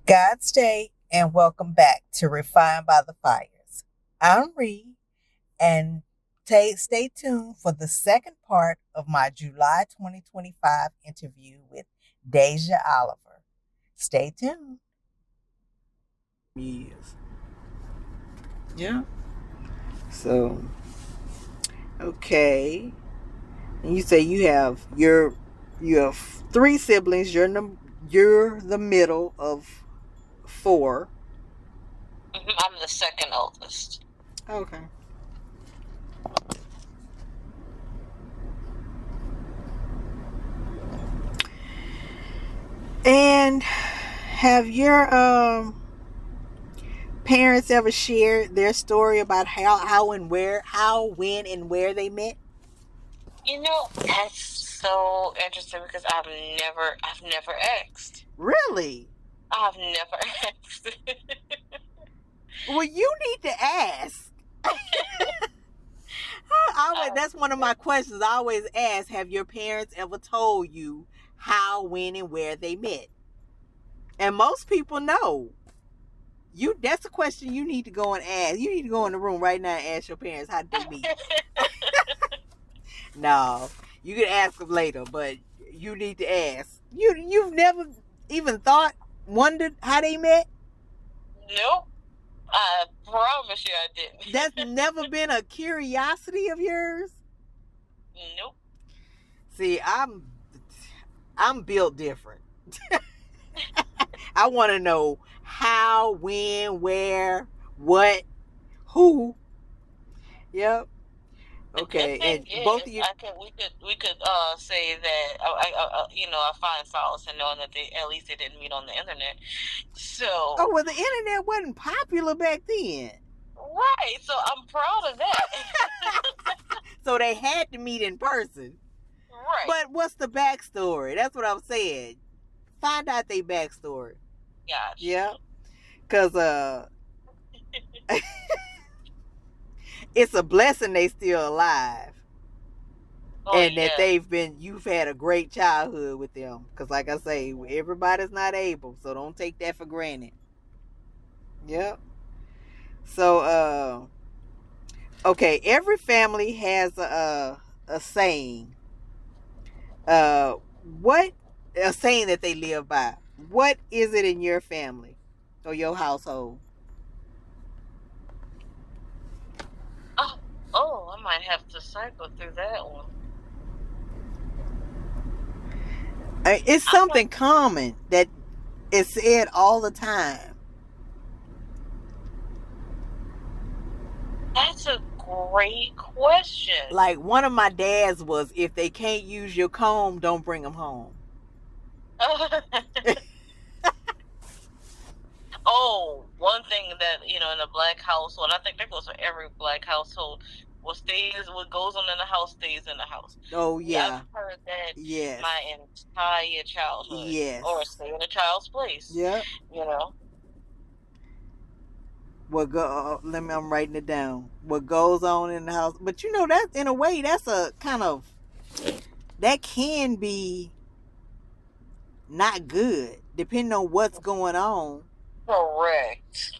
God's Day, and welcome back to Refined by the Fires. I'm Reed, and stay tuned for the second part of my July 2025 interview with Deja Oliver. Stay tuned. Years. Yeah. So, okay. And you say you have three siblings. You're the middle of four. I'm the second oldest. Okay. And have your parents ever shared their story about how, when, and where they met? That's so interesting because I've never asked. Really? I've never asked. Well, you need to ask. That's one of my questions. I always ask, have your parents ever told you how, when, and where they met? And most people know. That's a question you need to go and ask. You need to go in the room right now and ask your parents how did they meet. No, you can ask them later, but you need to ask. You've never even wondered how they met? Nope. I promise you I didn't. That's never been a curiosity of yours? Nope. See, I'm built different. I want to know how, when, where, what, who. Yep. Okay, and both of you. We could say that I find solace in knowing that at least they didn't meet on the internet. So. Oh well, the internet wasn't popular back then. Right. So I'm proud of that. So they had to meet in person. Right. But what's the backstory? That's what I'm saying. Find out their backstory. Gosh. Yeah. Because it's a blessing they still alive. Oh, and that you've had a great childhood with them. Because like I say, everybody's not able. So don't take that for granted. Yep. So, okay, every family has a saying. What a saying that they live by. What is it in your family or your household? Oh, I might have to cycle through that one. It's something common that is said all the time. That's a great question. Like one of my dad's was, if they can't use your comb, don't bring them home. Oh, one thing that, in a black household, I think that goes for every black household, what goes on in the house stays in the house. Oh, yeah. I've heard that my entire childhood. Yes. Or stay in a child's place. Yeah. Well, I'm writing it down. What goes on in the house. But that in a way, that's a kind of, that can be not good, depending on what's going on. Correct.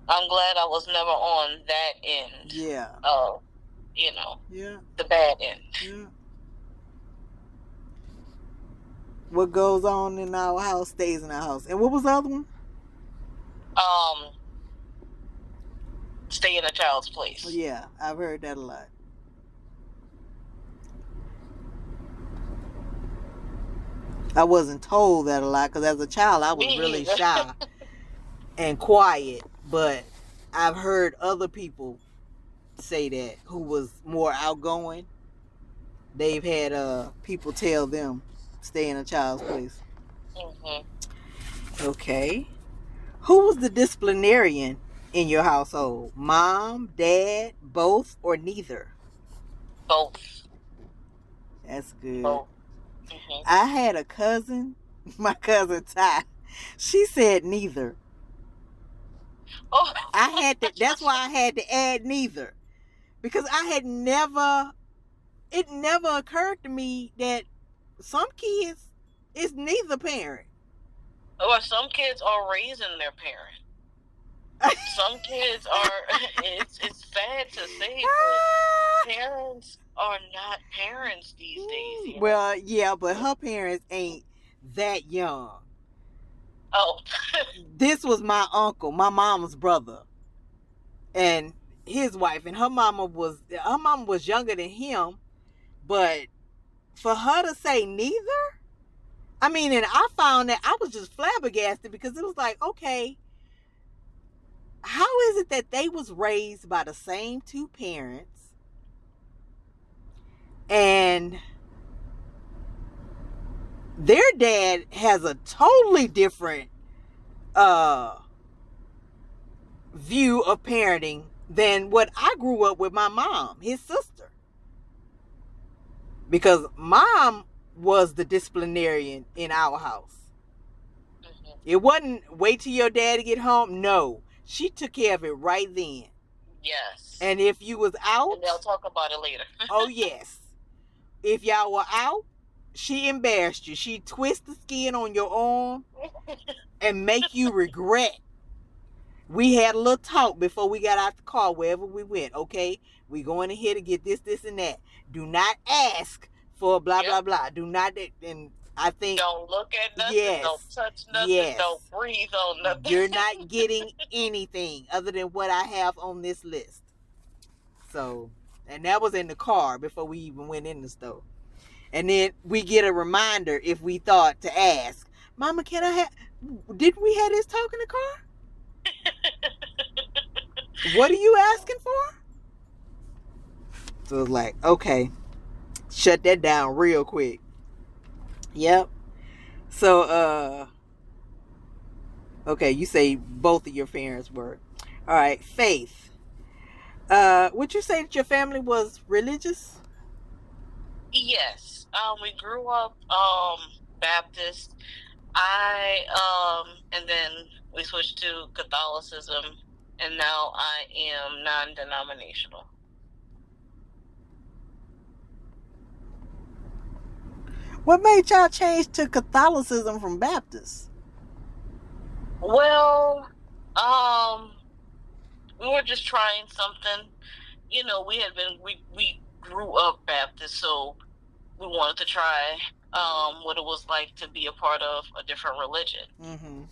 I'm glad I was never on that end. Yeah. Of, the bad end. Yeah. What goes on in our house stays in our house. And what was the other one? Stay in a child's place. Yeah, I've heard that a lot. I wasn't told that a lot because as a child I was really shy and quiet, but I've heard other people say that who was more outgoing. They've had people tell them stay in a child's place. Mm-hmm. Okay. Who was the disciplinarian in your household? Mom, dad, both, or neither? Both. That's good. Both. Mm-hmm. I had a cousin, my cousin Ty. She said neither. Oh. That's why I had to add neither. Because it never occurred to me that some kids It's neither parent. Or some kids are raising their parent. Some kids are. It's sad to say, but parents are not parents these days. You know? Well, yeah, but her parents ain't that young. Oh. This was my uncle, my mama's brother, and his wife, and her mama was younger than him, but for her to say neither, I mean, and I found that I was just flabbergasted because it was like, okay, how is it that they was raised by the same two parents and their dad has a totally different view of parenting than what I grew up with my mom, his sister. Because mom was the disciplinarian in our house. Mm-hmm. It wasn't wait till your dad to get home. No, she took care of it right then. Yes. And if you was out, and they'll talk about it later. Oh yes. If y'all were out, she embarrassed you. She twist the skin on your arm and make you regret. We had a little talk before we got out the car wherever we went. Okay, we going in here to get this, and that. Do not ask for blah, blah, blah. Do not, and I think. Don't look at nothing. Yes, don't touch nothing. Yes. Don't breathe on nothing. You're not getting anything other than what I have on this list. So, and that was in the car before we even went in the store. And then we get a reminder if we thought to ask, Mama, can I have, didn't we have this talk in the car? What are you asking for? So it's like, okay, shut that down real quick. Yep. So, okay, you say both of your parents were. All right, Faith. Would you say that your family was religious? Yes. We grew up Baptist. And then we switched to Catholicism, and now I am non-denominational. What made y'all change to Catholicism from Baptist? Well, we were just trying something. You know, we grew up Baptist, so we wanted to try what it was like to be a part of a different religion. Mm-hmm.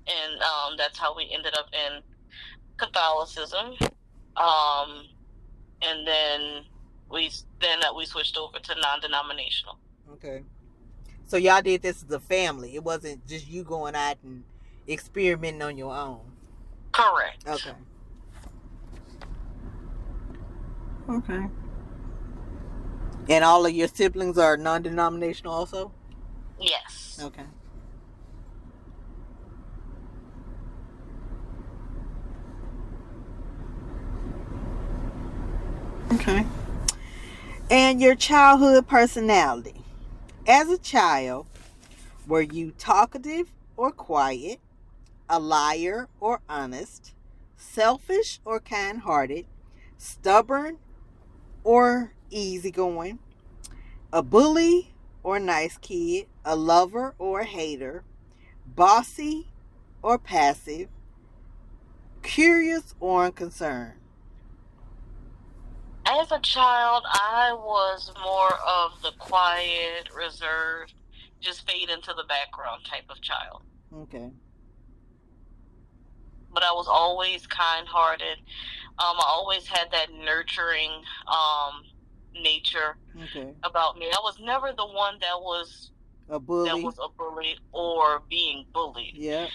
And that's how we ended up in Catholicism. And then we switched over to non-denominational. Okay. So y'all did this as a family. It wasn't just you going out and experimenting on your own. Correct. Okay. Okay. And all of your siblings are non-denominational also? Yes. Okay. Okay. And your childhood personality. As a child, were you talkative or quiet, a liar or honest, selfish or kind-hearted, stubborn or easygoing, a bully or nice kid, a lover or a hater, bossy or passive, curious or unconcerned? As a child, I was more of the quiet, reserved, just fade into the background type of child. Okay. But I was always kind-hearted. I always had that nurturing nature about me. I was never the one that was a bully. Or being bullied. Yeah.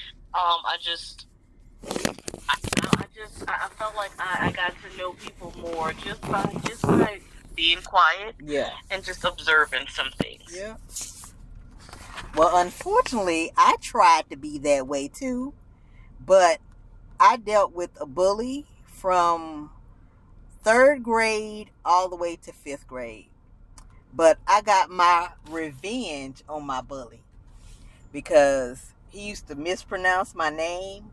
I felt like I got to know people more just by being quiet. Yeah. And just observing some things. Yeah. Well, unfortunately, I tried to be that way too, but I dealt with a bully from 3rd grade all the way to 5th grade. But I got my revenge on my bully because he used to mispronounce my name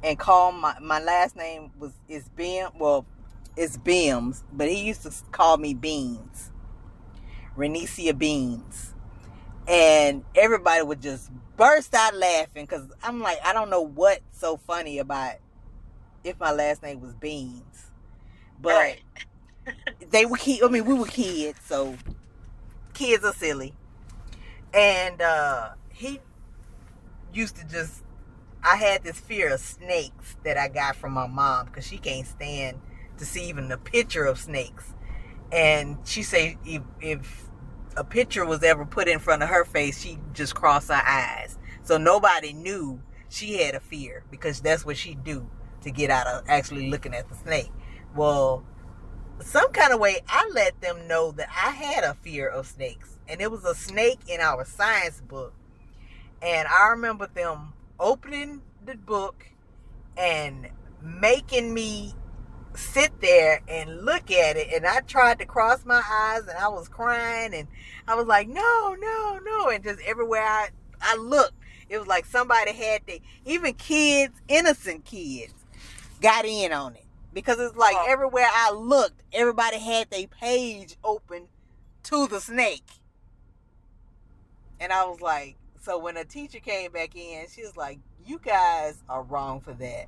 and call my last name is Bims, but he used to call me Beans. Renecia Beans. And everybody would just burst out laughing because I'm like, I don't know what's so funny about if my last name was Beans. But right. They were we were kids, so kids are silly. And he used to just, I had this fear of snakes that I got from my mom because she can't stand to see even a picture of snakes. And she say if a picture was ever put in front of her face, she'd just cross her eyes. So nobody knew she had a fear because that's what she'd do to get out of actually looking at the snake. Well, some kind of way I let them know that I had a fear of snakes. And it was a snake in our science book. And I remember them opening the book and making me sit there and look at it. And I tried to cross my eyes and I was crying and I was like, no, no, no. And just everywhere I looked, it was like somebody had even kids, innocent kids, got in on it. Because it's like everywhere I looked, everybody had their page open to the snake. And I was like, so when a teacher came back in, she was like, you guys are wrong for that.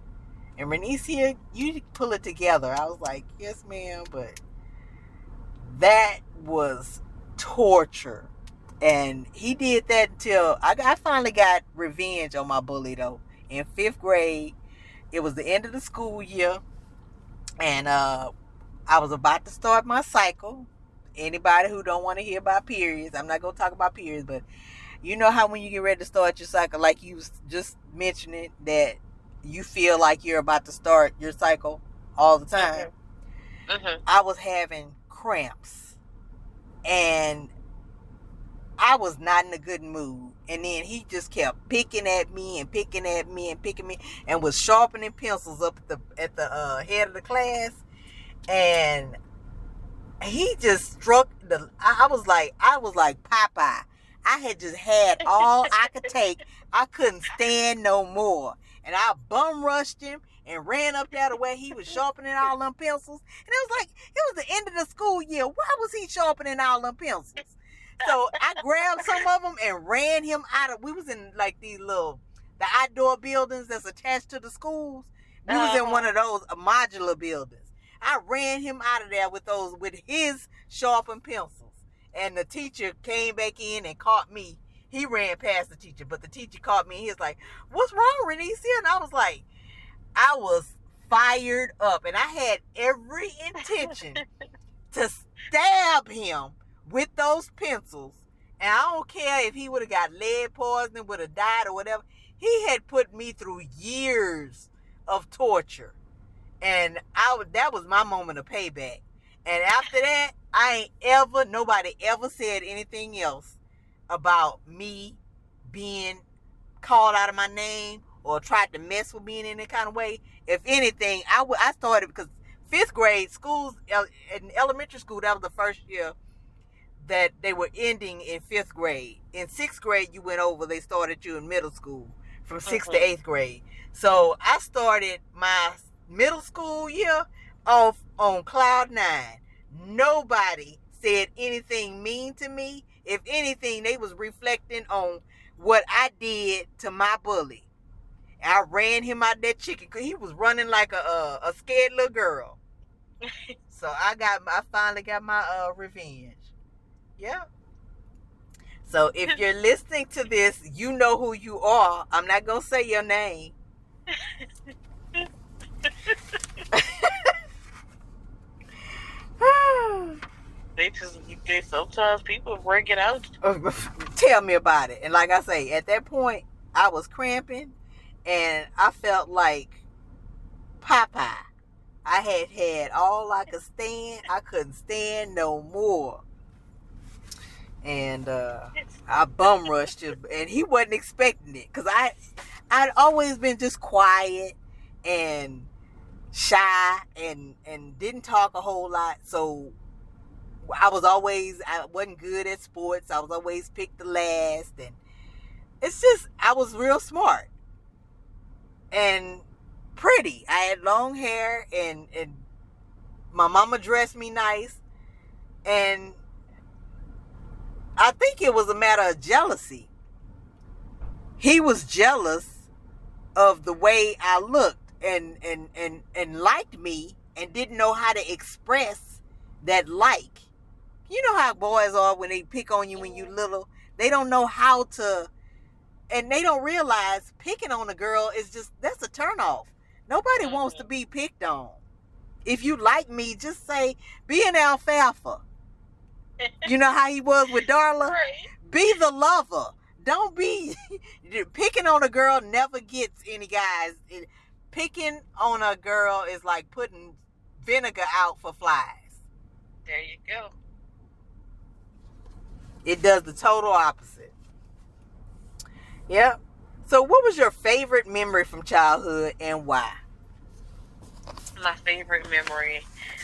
And Renice here, you pull it together. I was like, yes, ma'am. But that was torture. And he did that until I finally got revenge on my bully, though. In 5th grade, it was the end of the school year. And I was about to start my cycle. Anybody who don't want to hear about periods, I'm not going to talk about periods, but you know how when you get ready to start your cycle, like you was just mentioning, that you feel like you're about to start your cycle all the time? Mm-hmm. I was having cramps. And I was not in a good mood. And then he just kept picking at me and picking at me and picking me and was sharpening pencils up at the head of the class. And he just struck I was like Popeye. I had just had all I could take. I couldn't stand no more. And I bum rushed him and ran up there the way he was sharpening all them pencils. And it was like, it was the end of the school year. Why was he sharpening all them pencils? So I grabbed some of them and ran him out of, we was in like these the outdoor buildings that's attached to the schools. We was in one of those modular buildings. I ran him out of there with his sharpened pencils. And the teacher came back in and caught me. He ran past the teacher, but the teacher caught me. And he was like, what's wrong, Renice? And I was like, I was fired up. And I had every intention to stab him with those pencils. And I don't care if he would have got lead poisoning, would have died or whatever. He had put me through years of torture. And that was my moment of payback. And after that, nobody ever said anything else about me being called out of my name or tried to mess with me in any kind of way. If anything, I started because 5th grade schools, in elementary school, that was the first year that they were ending in 5th grade. In 6th grade, they started you in middle school from 6th to 8th grade. So I started my middle school year off on cloud 9. Nobody said anything mean to me. If anything, they was reflecting on what I did to my bully. I ran him out that chicken because he was running like a scared little girl. So I finally got my revenge. Yeah. So if you're listening to this, you know who you are. I'm not gonna say your name. They sometimes people break it out. Tell me about it. And like I say, at that point, I was cramping, and I felt like Popeye. I had all I could stand. I couldn't stand no more. And I bum rushed him, and he wasn't expecting it because I'd always been just quiet and shy and didn't talk a whole lot. So I wasn't good at sports. I was always picked the last, and it's just I was real smart and pretty. I had long hair, and my mama dressed me nice, and I think it was a matter of jealousy. He was jealous of the way I looked and liked me and didn't know how to express that like. You know how boys are when they pick on you when you little. They don't know how to, and they don't realize picking on a girl is just, that's a turnoff. Nobody wants to be picked on. If you like me, just say, be an alfalfa. You know how he was with Darla? Right. Be the lover. Don't be picking on a girl. Never gets any guys. Picking on a girl is like putting vinegar out for flies. There you go. It does the total opposite. Yep. So what was your favorite memory from childhood and why? My favorite memory,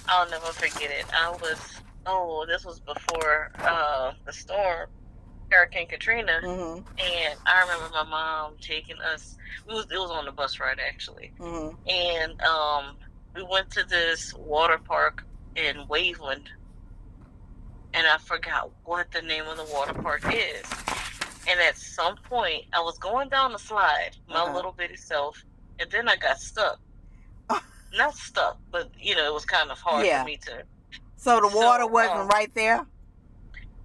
I'll never forget it. This was before the storm, Hurricane Katrina. Mm-hmm. And I remember my mom taking us, it was on the bus ride actually. Mm-hmm. And we went to this water park in Waveland. And I forgot what the name of the water park is. And at some point, I was going down the slide, my little bitty self, and then I got stuck. Not stuck, but, it was kind of hard for me to. So the water wasn't right there?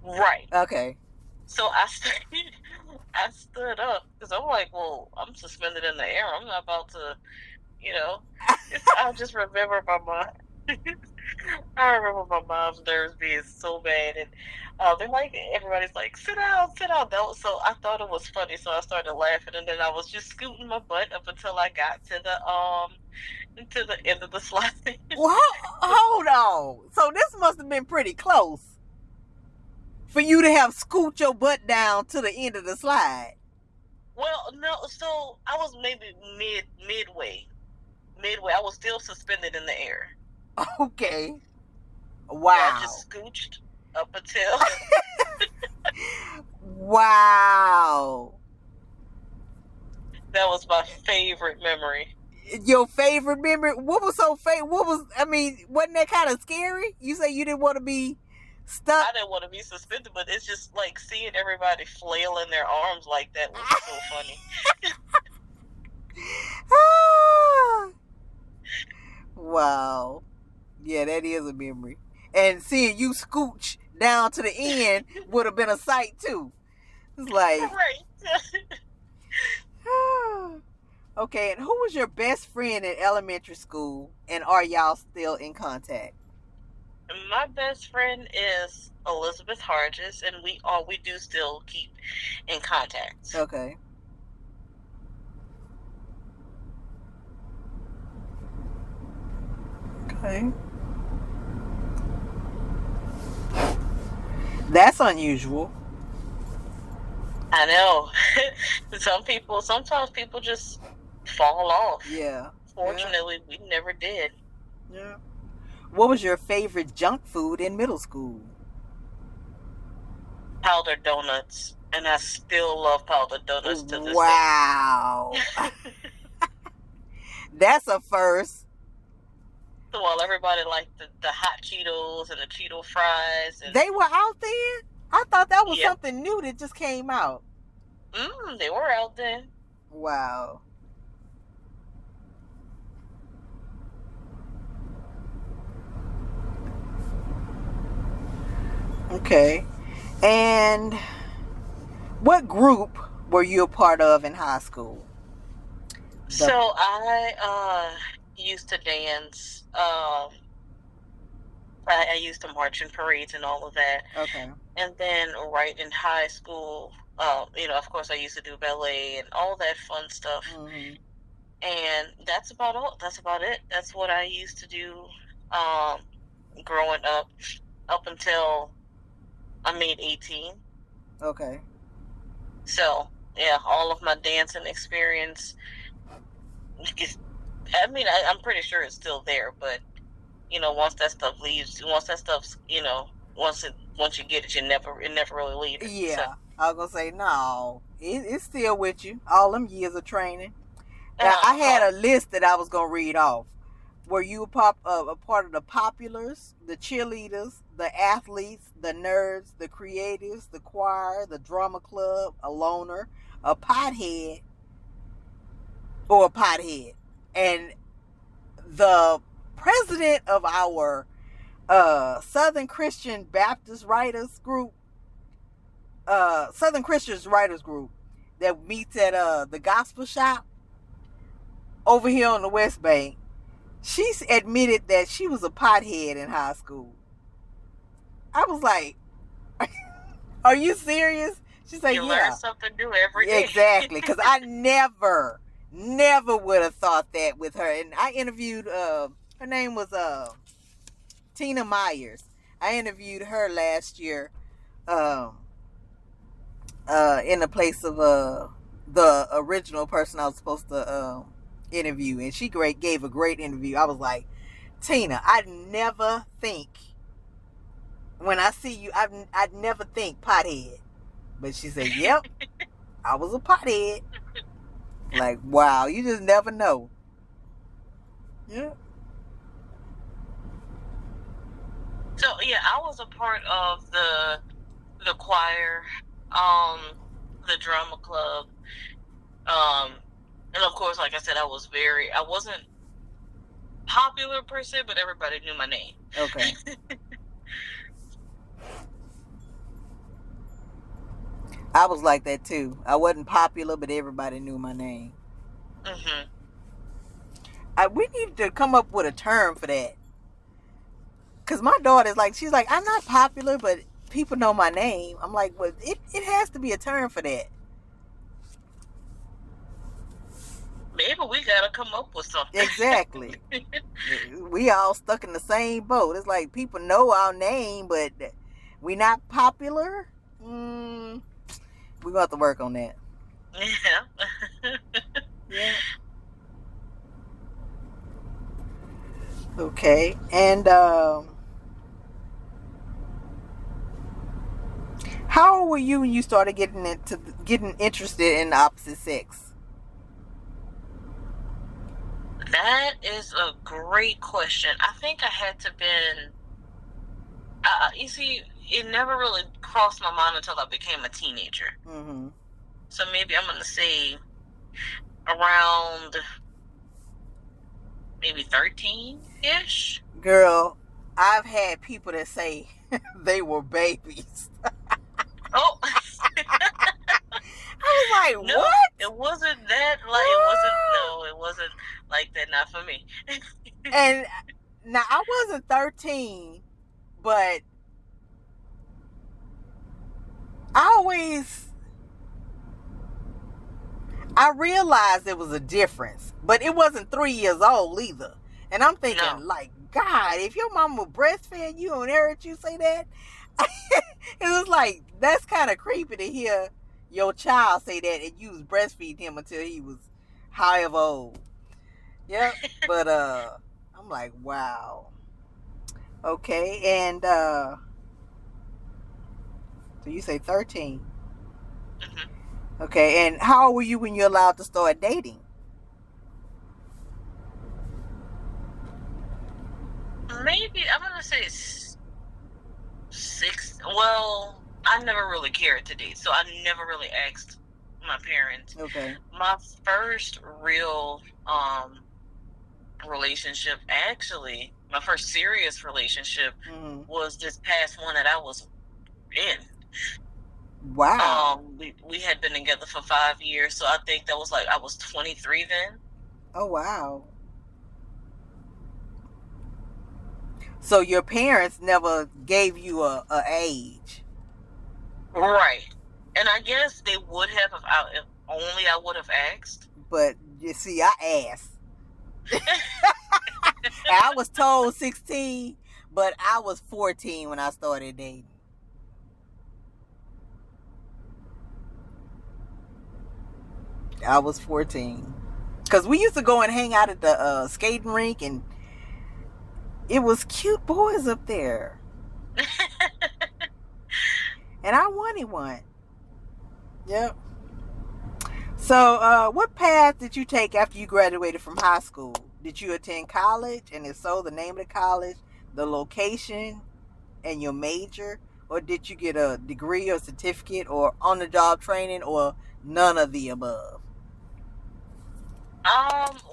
Right. Okay. So I stood up, because I'm like, well, I'm suspended in the air. I'm not about to, I just remember my mom. I remember my mom's nerves being so bad, and they're like, everybody's like, sit down. So I thought it was funny, so I started laughing, and then I was just scooting my butt up until I got to the end of the slide. Well, hold on. So this must have been pretty close for you to have scoot your butt down to the end of the slide. Well, no. So I was maybe midway. I was still suspended in the air. Okay. Wow. I just scooched up until. Wow. That was my favorite memory. Your favorite memory? What was so wasn't that kind of scary? You say you didn't want to be stuck? I didn't want to be suspended, but it's just like seeing everybody flailing their arms like that was so funny. Wow. Yeah, that is a memory. And seeing you scooch down to the end would have been a sight too. It's like, right. Okay, and who was your best friend in elementary school, and are y'all still in contact? My best friend is Elizabeth Harges, and we do still keep in contact. Okay. Okay. That's unusual. I know. Sometimes people just fall off. Yeah. Fortunately, we never did. Yeah. What was your favorite junk food in middle school? Powdered donuts. And I still love powdered donuts to this day. Wow. That's a first. So while everybody liked the hot Cheetos and the Cheeto fries. They were out there? I thought that was something new that just came out. They were out then. Wow. Okay. And what group were you a part of in high school? So I used to dance. I used to march in parades and all of that. Okay. And then right in high school, of course I used to do ballet and all that fun stuff. Mm-hmm. And that's about all. That's about it. That's what I used to do growing up until I made 18. Okay. So, yeah, all of my dancing experience, I'm pretty sure it's still there, but, once that stuff leaves, once you get it, it never really leaves. Yeah. So. I was going to say, no, it's still with you. All them years of training. Now, I had a list that I was going to read off. Were you a part of the Populars, the Cheerleaders, the athletes, the nerds, the creatives, the choir, the drama club, a loner, a pothead, or a pothead. And the president of our Southern Christian Baptist Writers Group, Southern Christians Writers Group that meets at the Gospel Shop over here on the West Bank, she's admitted that she was a pothead in high school. I was like, are you serious? She said, you learn something new every day. Exactly, because I never would have thought that with her. And I interviewed, her name was Tina Myers. I interviewed her last year in the place of the original person I was supposed to interview. And she gave a great interview. I was like, Tina, I'd never think, when I see you, I'd never think pothead. But she said, yep, I was a pothead. Like, wow, you just never know. Yeah. So, yeah, I was a part of the choir, the drama club, and of course, like I said, I wasn't popular per se, but everybody knew my name. Okay. I was like that too. I wasn't popular, but everybody knew my name. Mm-hmm. We need to come up with a term for that. Because my daughter's like, she's like, I'm not popular, but people know my name. I'm like, well, it has to be a term for that. Maybe we gotta come up with something. Exactly. We all stuck in the same boat. It's like people know our name, but we not popular. We're going to have to work on that. Yeah. Yeah. Okay. And how old were you when you started getting interested in the opposite sex? That is a great question. I think I had to been, you see, it never really crossed my mind until I became a teenager. Mm-hmm. So maybe I'm going to say around maybe 13-ish. Girl, I've had people that say they were babies. Oh. I was like, no, what? It wasn't that, it wasn't like that, not for me. And now, I wasn't 13, but I realized there was a difference, but it wasn't 3 years old either. And I'm thinking, like, God, if your mama breastfed you and heard you say that, it was like, that's kind of creepy to hear your child say that and you was breastfeeding him until he was however old. Yep. But I'm like, wow. Okay. And so you say 13. Mm-hmm. Okay. And how old were you when you allowed to start dating? Maybe I'm gonna say 6. Well, I never really cared to date, so I never really asked my parents. Okay. My first real relationship, actually, my first serious relationship, was this past one that I was in. Wow. We had been together for 5 years, so I think that was like I was 23 then. Oh wow. So your parents never gave you a age. Right. And I guess they would have if only I would have asked. But you see, I asked. I was told 16, but I was 14 when I started dating. I was 14. Because we used to go and hang out at the skating rink, and it was cute boys up there. And I wanted one. Yep. So, what path did you take after you graduated from high school? Did you attend college? And if so, the name of the college, the location? and your major, or did you get a degree or certificate or on-the-job training, or none of the above?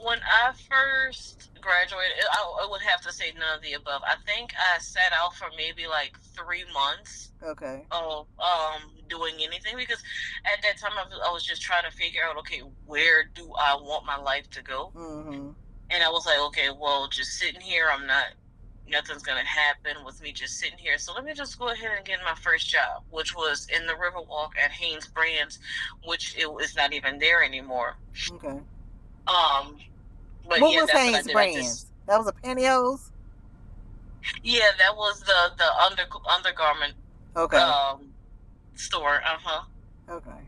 When I first graduated, I would have to say none of the above. I think I sat out for maybe like 3 months. Okay. Of doing anything, because at that time I was just trying to figure out, okay, where do I want my life to go? Mm-hmm. And I was like, okay, well, just sitting here, nothing's gonna happen with me just sitting here. So let me just go ahead and get my first job, which was in the Riverwalk at Haynes Brands, which it is not even there anymore. Okay. But what yeah, was that's Haynes what I did. Brands? That was a pantyhose? Yeah, that was the undergarment. Okay. Store. Okay.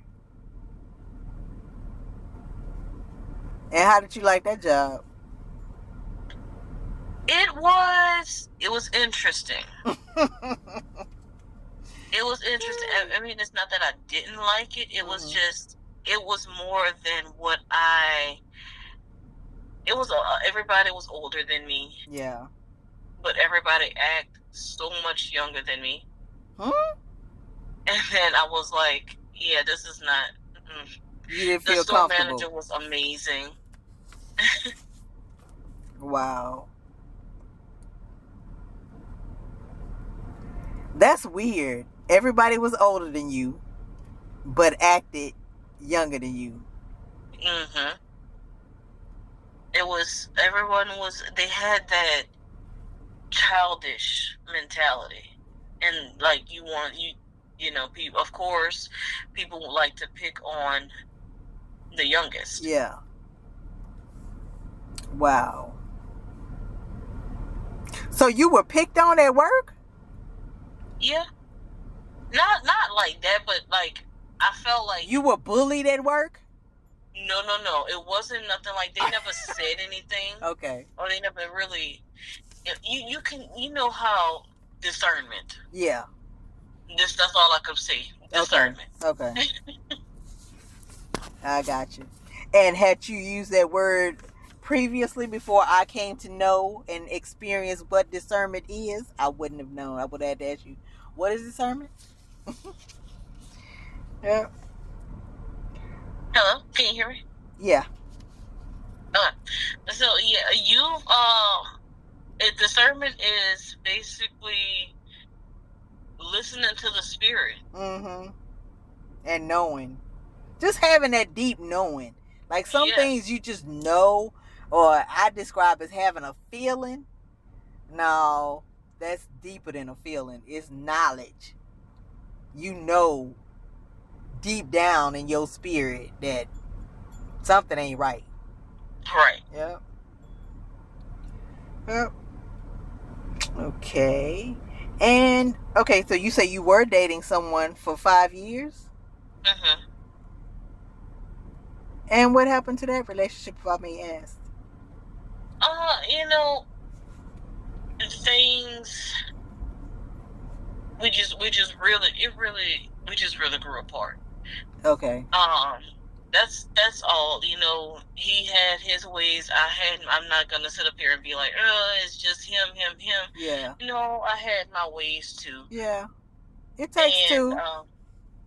And how did you like that job? It was interesting. It was interesting. I mean, it's not that I didn't like it. It was just, it was more than what it was, everybody was older than me. Yeah. But everybody acted so much younger than me. Hmm? And then I was like, yeah, this is not. You didn't feel comfortable. The store comfortable. manager was amazing. Wow. That's weird. Everybody was older than you, but acted younger than you. Mm-hmm. They had that childish mentality. And like, people, of course, people would like to pick on the youngest. Yeah. Wow. So you were picked on at work? Yeah. Not like that, but like, I felt like... You were bullied at work? No. It wasn't nothing like... They never said anything. Okay. Or they never really... You know how discernment. Yeah. That's all I could say. Discernment. Okay. I got you. And had you used that word previously before I came to know and experience what discernment is? I wouldn't have known. I would have had to ask you, what is discernment? Yeah. Hello? Can you hear me? Yeah. So yeah, discernment is basically listening to the spirit. Mm-hmm. And knowing. Just having that deep knowing. Like some things you just know, or I describe as having a feeling. No, that's deeper than a feeling. It's knowledge. You know deep down in your spirit that something ain't right. Right. Yep. Yep. Okay. And, okay, so you say you were dating someone for 5 years? Mm-hmm. And what happened to that relationship, if I may ask? Things... We just really grew apart. Okay. That's all. He had his ways. I'm not gonna sit up here and be like, it's just him. Yeah. I had my ways too. Yeah. It takes two.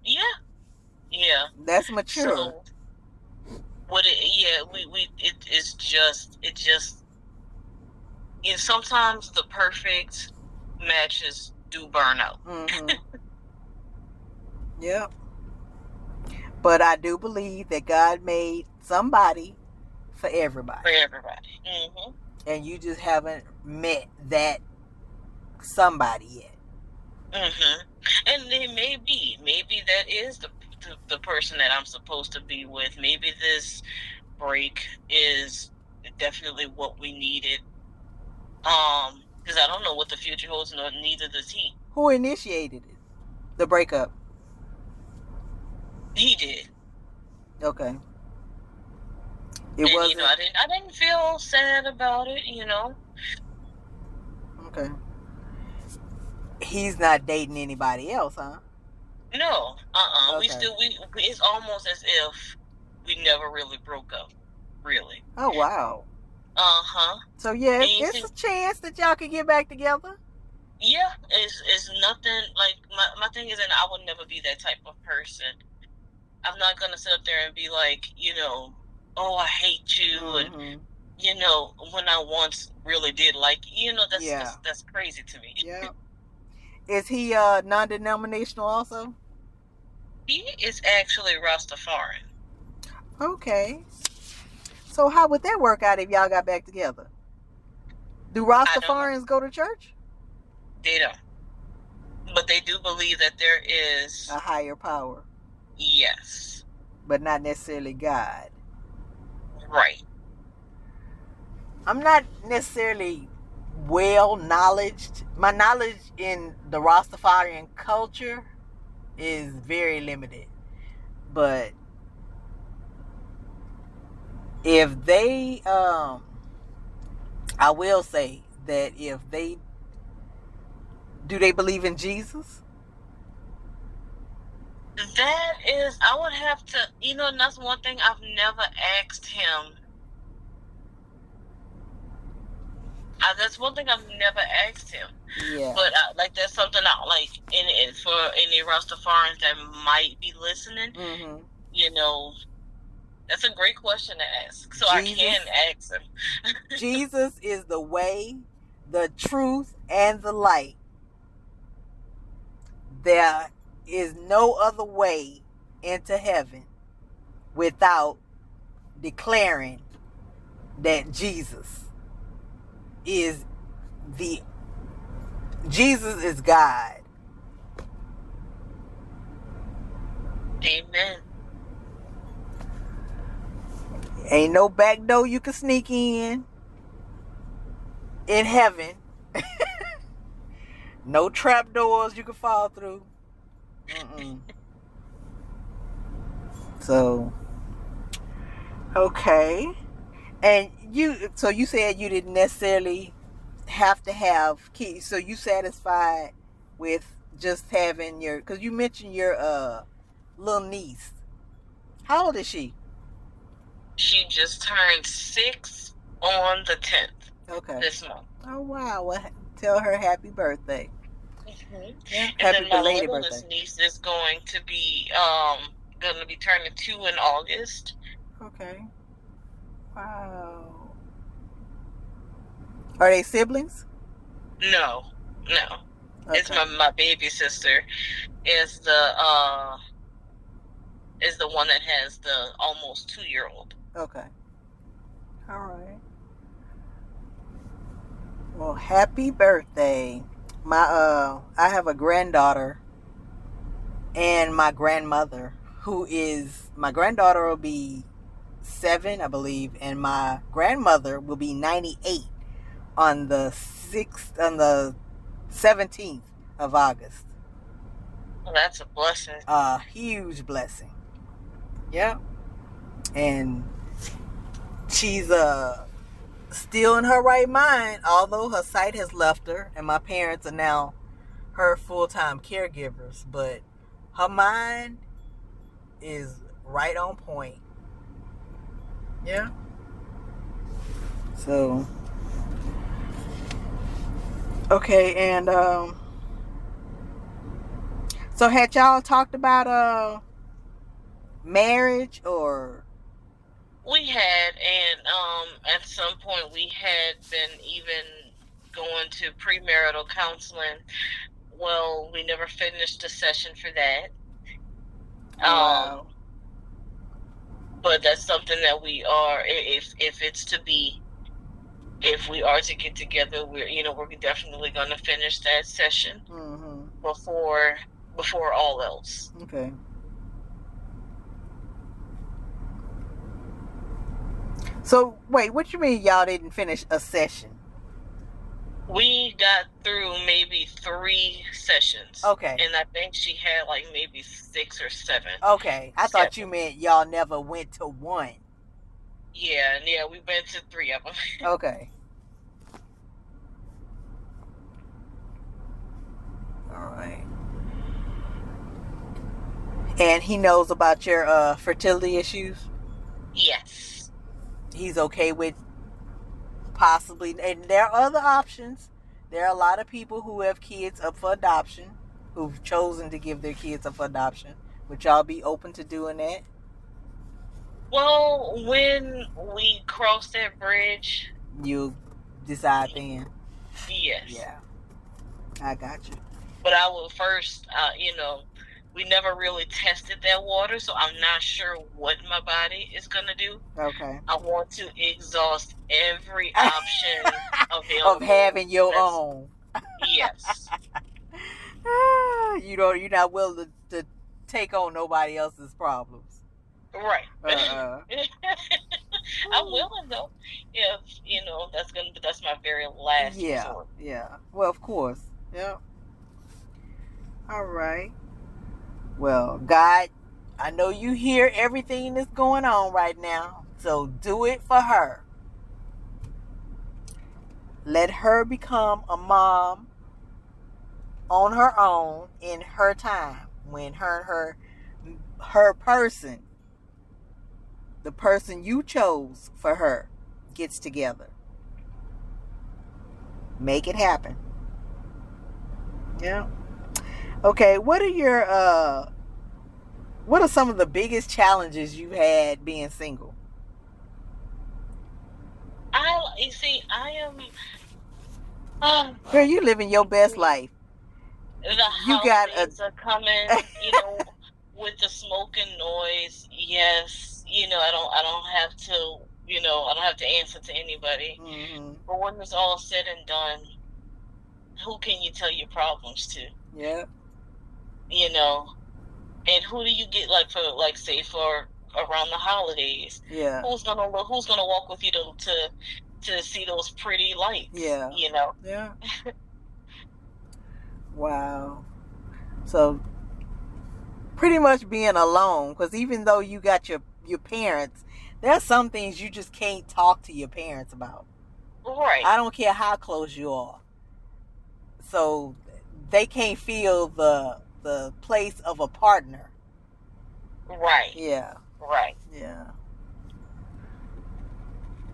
Yeah. That's mature. So, sometimes the perfect matches do burn out. Mm-hmm. Yep. But I do believe that God made somebody for everybody. Mm-hmm. And you just haven't met that somebody yet. Mm-hmm. And they maybe that is the person that I'm supposed to be with. Maybe this break is definitely what we needed. Because I don't know what the future holds, neither does he. Who initiated it? The breakup? He did. Okay. I didn't feel sad about it, Okay. He's not dating anybody else, huh? No. Okay. It's almost as if we never really broke up. Really. Oh, wow. Uh-huh. So, yeah, it's a chance that y'all can get back together. Yeah, it's nothing like my thing is, and I would never be that type of person. I'm not gonna sit up there and be like, oh, I hate you, and when I once really did like, that's crazy to me. Yeah. Is he non-denominational also? He is actually Rastafarian. Okay. So how would that work out if y'all got back together? Do Rastafarians go to church? They don't. But they do believe that there is a higher power. Yes. But not necessarily God. Right. I'm not necessarily well knowledged. My knowledge in the Rastafarian culture is very limited. But if they I will say that if they do, they believe in Jesus? That is, I would have to, and that's one thing I've never asked him. That's one thing I've never asked him. Yeah. But that's something I like for any Rastafarians that might be listening. Mm-hmm. That's a great question to ask. So I can ask him. Jesus is the way, the truth, and the light. There is no other way into heaven without declaring that Jesus is God. Amen. Ain't no back door you can sneak in heaven. No trap doors you can fall through. Mm-mm. So, okay. And you said you didn't necessarily have to have kids. So you satisfied with just having because you mentioned your little niece. How old is she? She just turned 6 on the 10th. Okay. This month. Oh wow! Well, tell her happy birthday. Mm-hmm. Yeah, and then my littlest niece is going to be turning 2 in August. Okay. Wow. Are they siblings? No. Okay. It's my baby sister is the one that has the almost 2-year-old. Okay. All right. Well, happy birthday. I have a granddaughter and my grandmother my granddaughter will be 7, I believe, and my grandmother will be 98 on the 17th of August. Well, that's a blessing. A huge blessing. Yeah. And she's still in her right mind, although her sight has left her, and my parents are now her full-time caregivers, but her mind is right on point. Yeah. So, okay, and so had y'all talked about marriage or? We had, and at some point we had been even going to premarital counseling. Well, we never finished a session for that. Wow. But that's something that we are, if we are to get together, we're definitely going to finish that session before all else. Okay. So wait, what you mean y'all didn't finish a session? We got through maybe 3 sessions. Okay. And I think she had like maybe 6 or 7. Okay. I thought you meant y'all never went to one. Yeah, we went to 3 of them. Okay. All right. And he knows about your fertility issues? Yes. He's okay with possibly, and there are other options There are a lot of people who have kids up for adoption, who've chosen to give their kids up for adoption. Would y'all be open to doing that? Well, when we cross that bridge, you decide then. Yes. Yeah, I got you. But I will first, we never really tested that water, so I'm not sure what my body is going to do. Okay. I want to exhaust every option available. Of having your own. Yes. You're not willing to take on nobody else's problems. Right. I'm willing though. If that's my very last resort. Yeah. Well, of course. Yeah. All right. Well, God, I know you hear everything that's going on right now, so do it for her. Let her become a mom on her own in her time, when her person, the person you chose for her, gets together. Make it happen. Yeah. Okay, what are some of the biggest challenges you had being single? I am. Girl, you living your best life. The holidays are coming, with the smoke and noise. Yes, I don't have to, I don't have to answer to anybody. Mm-hmm. But when it's all said and done, who can you tell your problems to? Yeah. And who do you get for around the holidays? Yeah. Who's gonna walk with you to see those pretty lights? Yeah. Yeah. Wow. So pretty much being alone, because even though you got your parents, there's some things you just can't talk to your parents about. Right. I don't care how close you are. So they can't feel the place of a partner. Right. Yeah. Right. Yeah.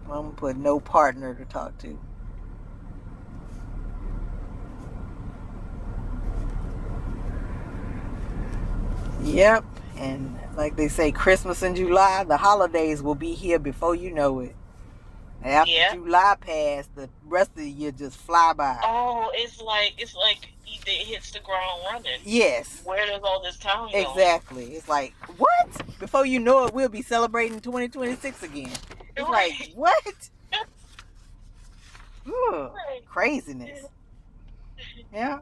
I'm gonna put no partner to talk to. Yep. And like they say, Christmas in July, the holidays will be here before you know it. After July passed, the rest of the year just fly by. Oh, it's like it hits the ground running. Yes. Where does all this time go? Exactly. It's like, what? Before you know it, we'll be celebrating 2026 again. It's like, what? Ugh, craziness. Yeah.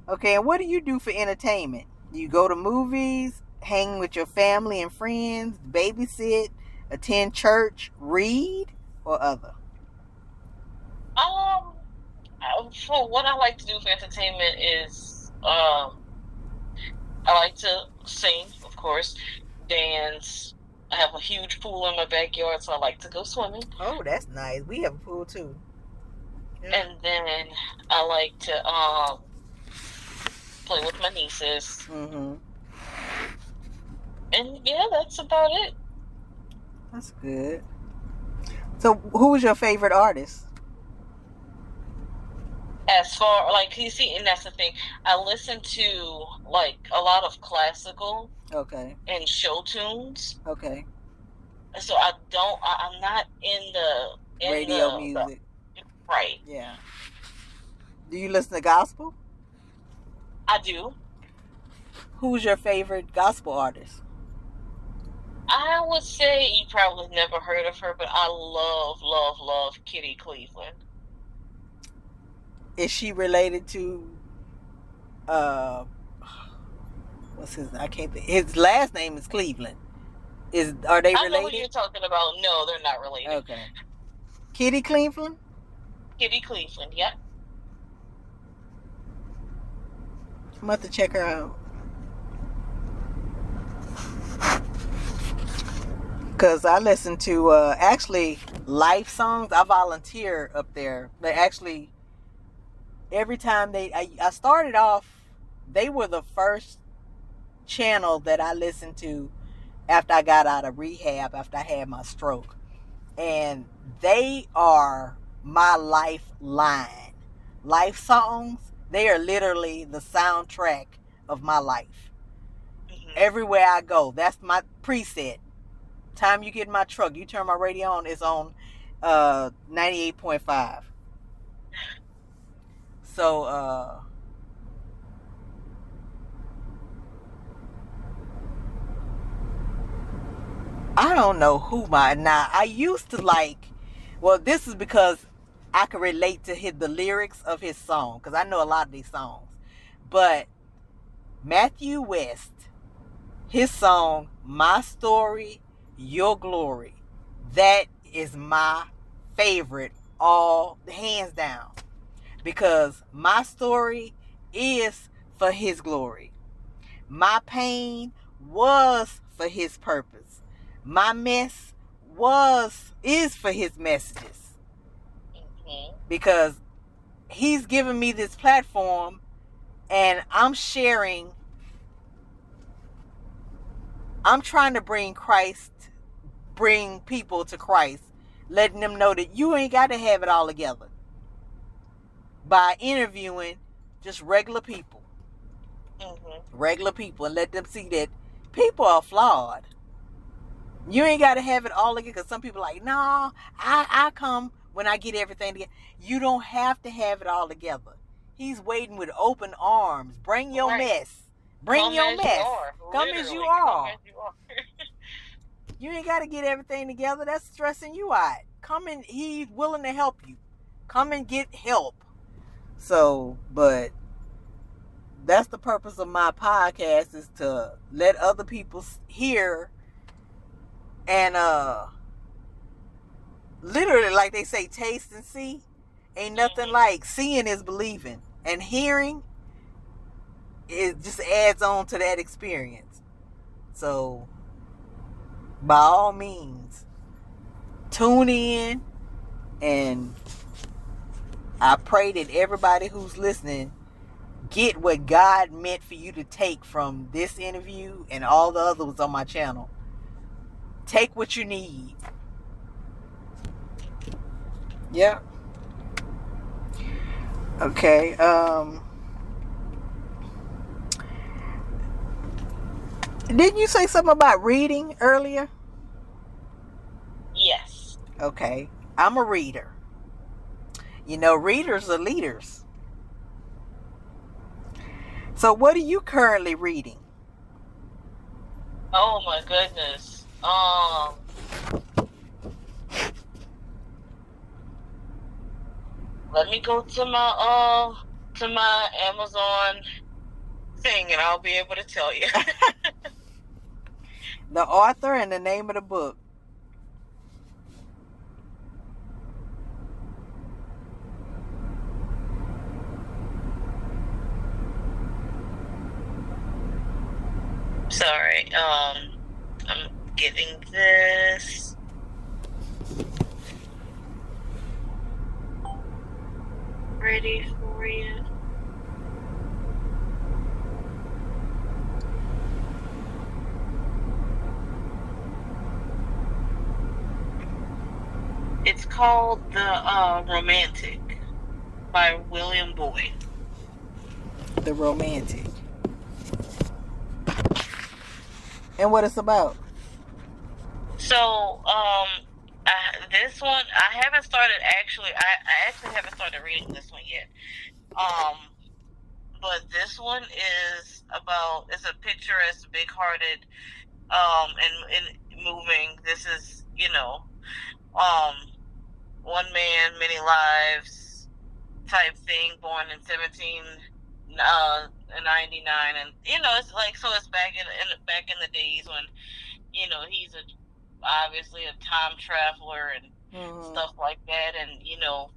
Okay, and what do you do for entertainment? Do you go to movies, hang with your family and friends, babysit, attend church, read, or other? For what I like to do for entertainment is I like to sing, of course, dance. I have a huge pool in my backyard, so I like to go swimming. Oh, that's nice. We have a pool too. Yeah. And then I like to play with my nieces. Mm-hmm. And yeah, that's about it. That's good. So, who was your favorite artist? As far, you see, and that's the thing. I listen to, a lot of classical. Okay. And show tunes. Okay. So I'm not in the radio music. Right. Yeah. Do you listen to gospel? I do. Who's your favorite gospel artist? I would say you probably never heard of her, but I love Kitty Cleveland. Is she related to what's his? I can't think. His last name is Cleveland. Are they related? I know what you're talking about. No, they're not related. Okay. Kitty Cleveland? Kitty Cleveland, yep. I'm about to check her out. Because I listen to actually life songs. I volunteer up there. They actually, every time I started off, they were the first channel that I listened to after I got out of rehab, after I had my stroke. And they are my lifeline. life songs, they are literally the soundtrack of my life. Everywhere I go, that's my preset. Time you get in my truck, you turn my radio on, it's on 98.5. So I don't know who now I used to like, well, this is because I can relate to the lyrics of his song, because I know a lot of these songs. But Matthew West, his song, My Story, Your Glory, that is my favorite, all hands down. Because my story is for his glory. My pain was for his purpose. My mess is for his messages. Because he's given me this platform and I'm sharing. I'm trying to bring people to Christ, letting them know that you ain't got to have it all together. By interviewing just regular people. Regular people, and let them see that people are flawed. You ain't got to have it all together, because some people are like, no, I come when I get everything together. You don't have to have it all together. He's waiting with open arms. Bring your mess. Bring your mess. Come as you are. You ain't got to get everything together. That's stressing you out. Come and he's willing to help you. Come and get help. So, but that's the purpose of my podcast, is to let other people hear. And literally, like they say, taste and see. Ain't nothing like seeing is believing. And hearing, it just adds on to that experience. So, by all means, tune in. And I pray that everybody who's listening get what God meant for you to take from this interview and all the others on my channel. Take what you need. Yeah. Okay. Didn't you say something about reading earlier? Yes. Okay. I'm a reader. You know, readers are leaders. So what are you currently reading? Oh my goodness. Let me go to my Amazon thing and I'll be able to tell you. The author and the name of the book. Sorry. I'm getting this. Ready for you. It's called The Romantic by William Boyd. The Romantic. And what it's about? So, this one, I haven't started actually, I actually haven't started reading this one yet. But this one is about, it's a picturesque, big-hearted, and moving. This is, one man, many lives type thing, born in 1799, and it's like, so it's back in the days when he's obviously a time traveler and stuff like that, and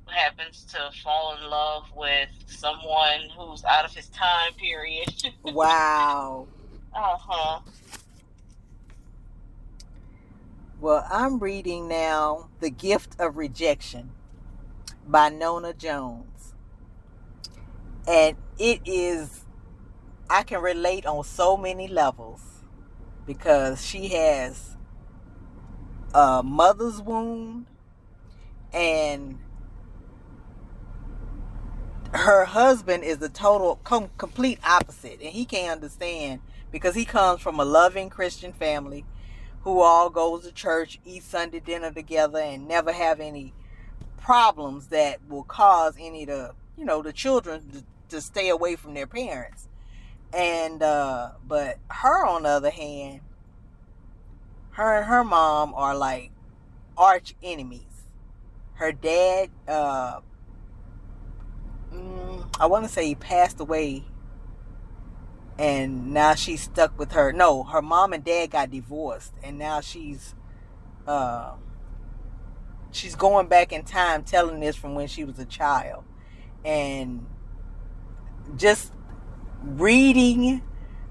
happens to fall in love with someone who's out of his time period. Wow. Well, I'm reading now The Gift of Rejection by Nona Jones. And it is, I can relate on so many levels, because she has a mother's wound, and her husband is the total complete opposite, and he can't understand because he comes from a loving Christian family who all goes to church, eat Sunday dinner together, and never have any problems that will cause any of the children to stay away from their parents. And but her, on the other hand, her and her mom are like arch enemies. Her dad, I want to say he passed away, and now she's stuck with her. No, her mom and dad got divorced, and now she's going back in time, telling this from when she was a child. And just reading,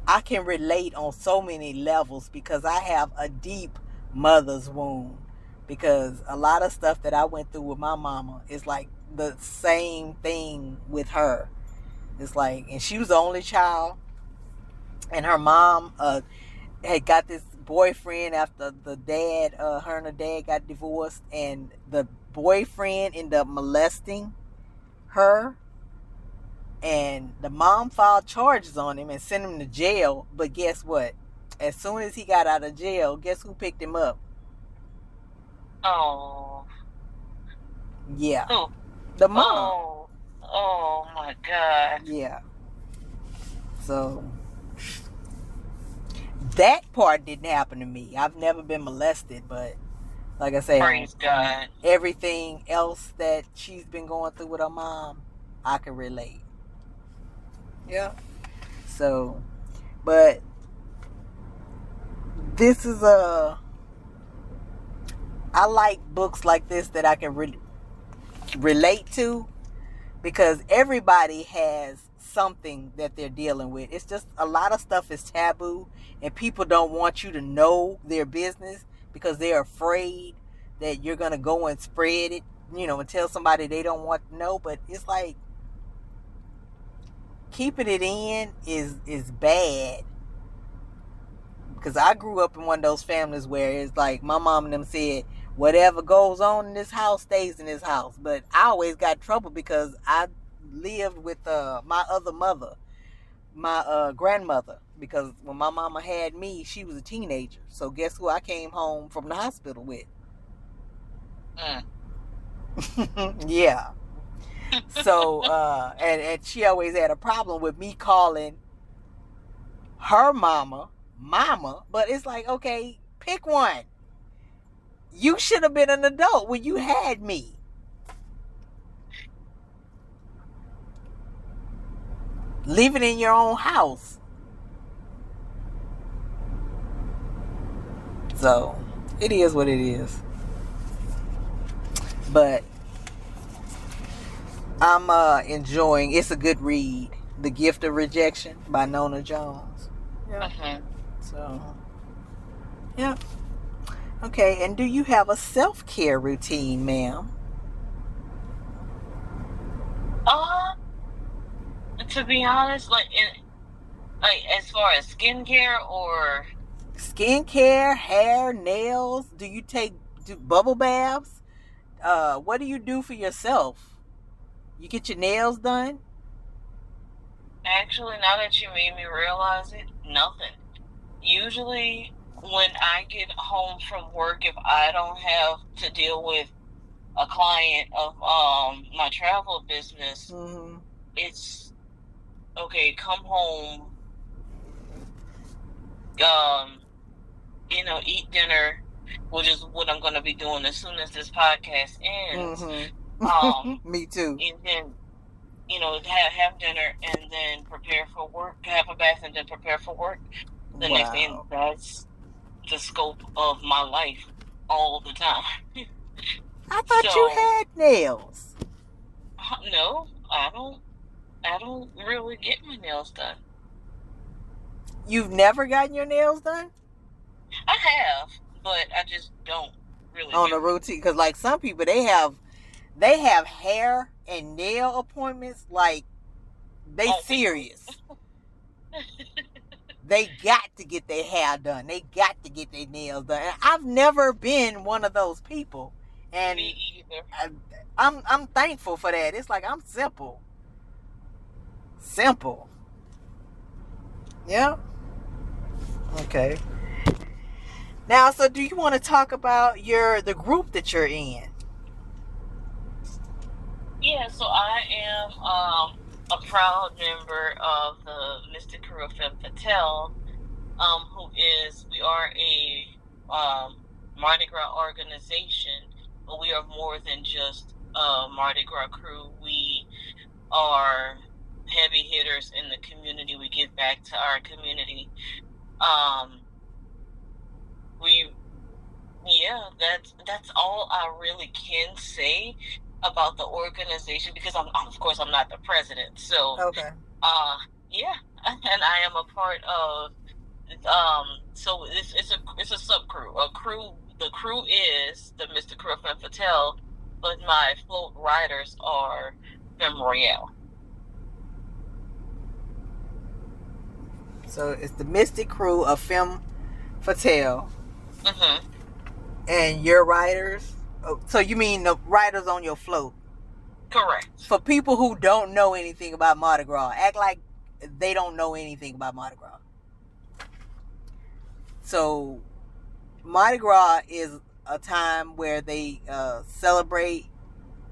I can relate on so many levels because I have a deep mother's wound, because a lot of stuff that I went through with my mama is like the same thing with her. It's like, and she was the only child, and her mom had got this boyfriend after the dad, her and her dad got divorced, and the boyfriend ended up molesting her, and the mom filed charges on him and sent him to jail. But guess what? As soon as he got out of jail, guess who picked him up? Oh. Yeah. Who? The mom. Oh my God. Yeah. So that part didn't happen to me. I've never been molested, but like I say, praise God, everything else that she's been going through with her mom, I can relate. Yeah. So, but this is I like books like this that I can relate to, because everybody has something that they're dealing with. It's just a lot of stuff is taboo, and people don't want you to know their business because they're afraid that you're going to go and spread it, and tell somebody they don't want to know. But it's like, keeping it in is bad, because I grew up in one of those families where it's like my mom and them said, whatever goes on in this house stays in this house. But I always got trouble because I lived with my other mother, my grandmother, because when my mama had me, she was a teenager. So guess who I came home from the hospital with? Yeah. So and she always had a problem with me calling her mama, but it's like, okay, pick one. You should have been an adult when you had me. Living in your own house. So, it is what it is. But I'm enjoying, it's a good read, The Gift of Rejection by Nona Jones. Yeah. So, yeah. Okay, and do you have a self-care routine, ma'am? To be honest, like as far as skincare or skincare, hair, nails. Do you do bubble baths? What do you do for yourself? You get your nails done? Actually, now that you made me realize it, nothing. Usually, when I get home from work, if I don't have to deal with a client of my travel business, it's okay. Come home, eat dinner, which is what I'm going to be doing as soon as this podcast ends. Me too. And then, have dinner and then prepare for work. Have a bath and then prepare for work. The next day, that's the scope of my life all the time. I thought you had nails. No, I don't really get my nails done. You've never gotten your nails done? I have, but I just don't really on a routine. Because like some people, they have hair and nail appointments like they serious. They got to get their hair done. They got to get their nails done. And I've never been one of those people. And me either. I'm thankful for that. It's like, I'm simple. Simple. Yeah. Okay. Now, so do you want to talk about the group that you're in? Yeah, so I am a proud member of the Mystic Crew of Femme Fatale, we are a Mardi Gras organization, but we are more than just a Mardi Gras crew. We are heavy hitters in the community. We give back to our community. That's all I really can say about the organization, because I'm not the president. So Okay. Yeah, and I am a part of so it's a sub crew. The crew is the Mr. Crew of Femme Fatale, but my float riders are Femme Royale. So it's the Mystic Crew of Femme Fatale. Mm-hmm. And your riders? So you mean the riders on your float? Correct. For people who don't know anything about Mardi Gras, act like they don't know anything about Mardi Gras. So Mardi Gras is a time where they celebrate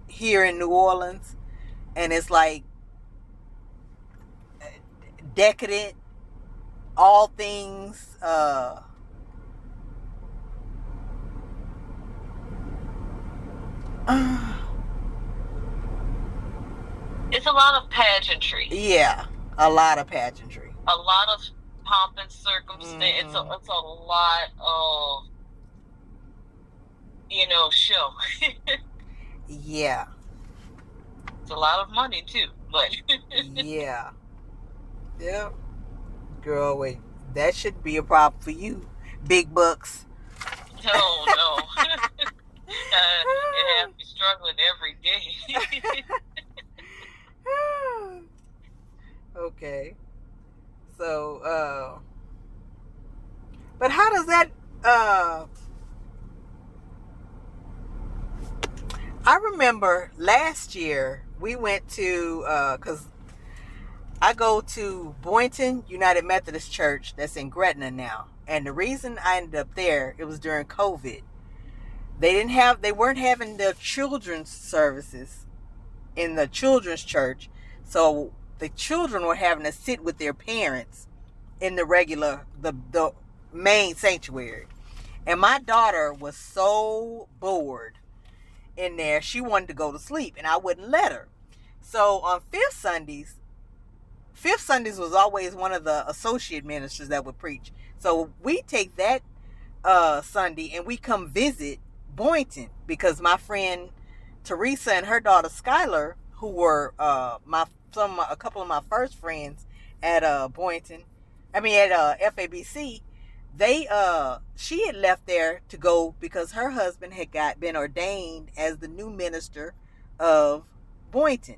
here in New Orleans, and it's like decadent, all things it's a lot of pageantry. Yeah, a lot of pageantry. A lot of pomp and circumstance. It's a lot of show. Yeah. It's a lot of money too, but yeah. Yeah. Girl, wait. That should be a problem for you. Big bucks. No. I have to be struggling every day. Okay. So, but how does that, I remember last year we went to, cause I go to Boynton United Methodist Church that's in Gretna now. And the reason I ended up there, it was during COVID. They weren't having the children's services in the children's church. So the children were having to sit with their parents in the main sanctuary. And my daughter was so bored in there, she wanted to go to sleep, and I wouldn't let her. So on Fifth Sundays was always one of the associate ministers that would preach. So we take that Sunday and we come visit Boynton, because my friend Teresa and her daughter Skylar, who were a couple of my first friends at Boynton, at FABC, she had left there to go because her husband had been ordained as the new minister of Boynton.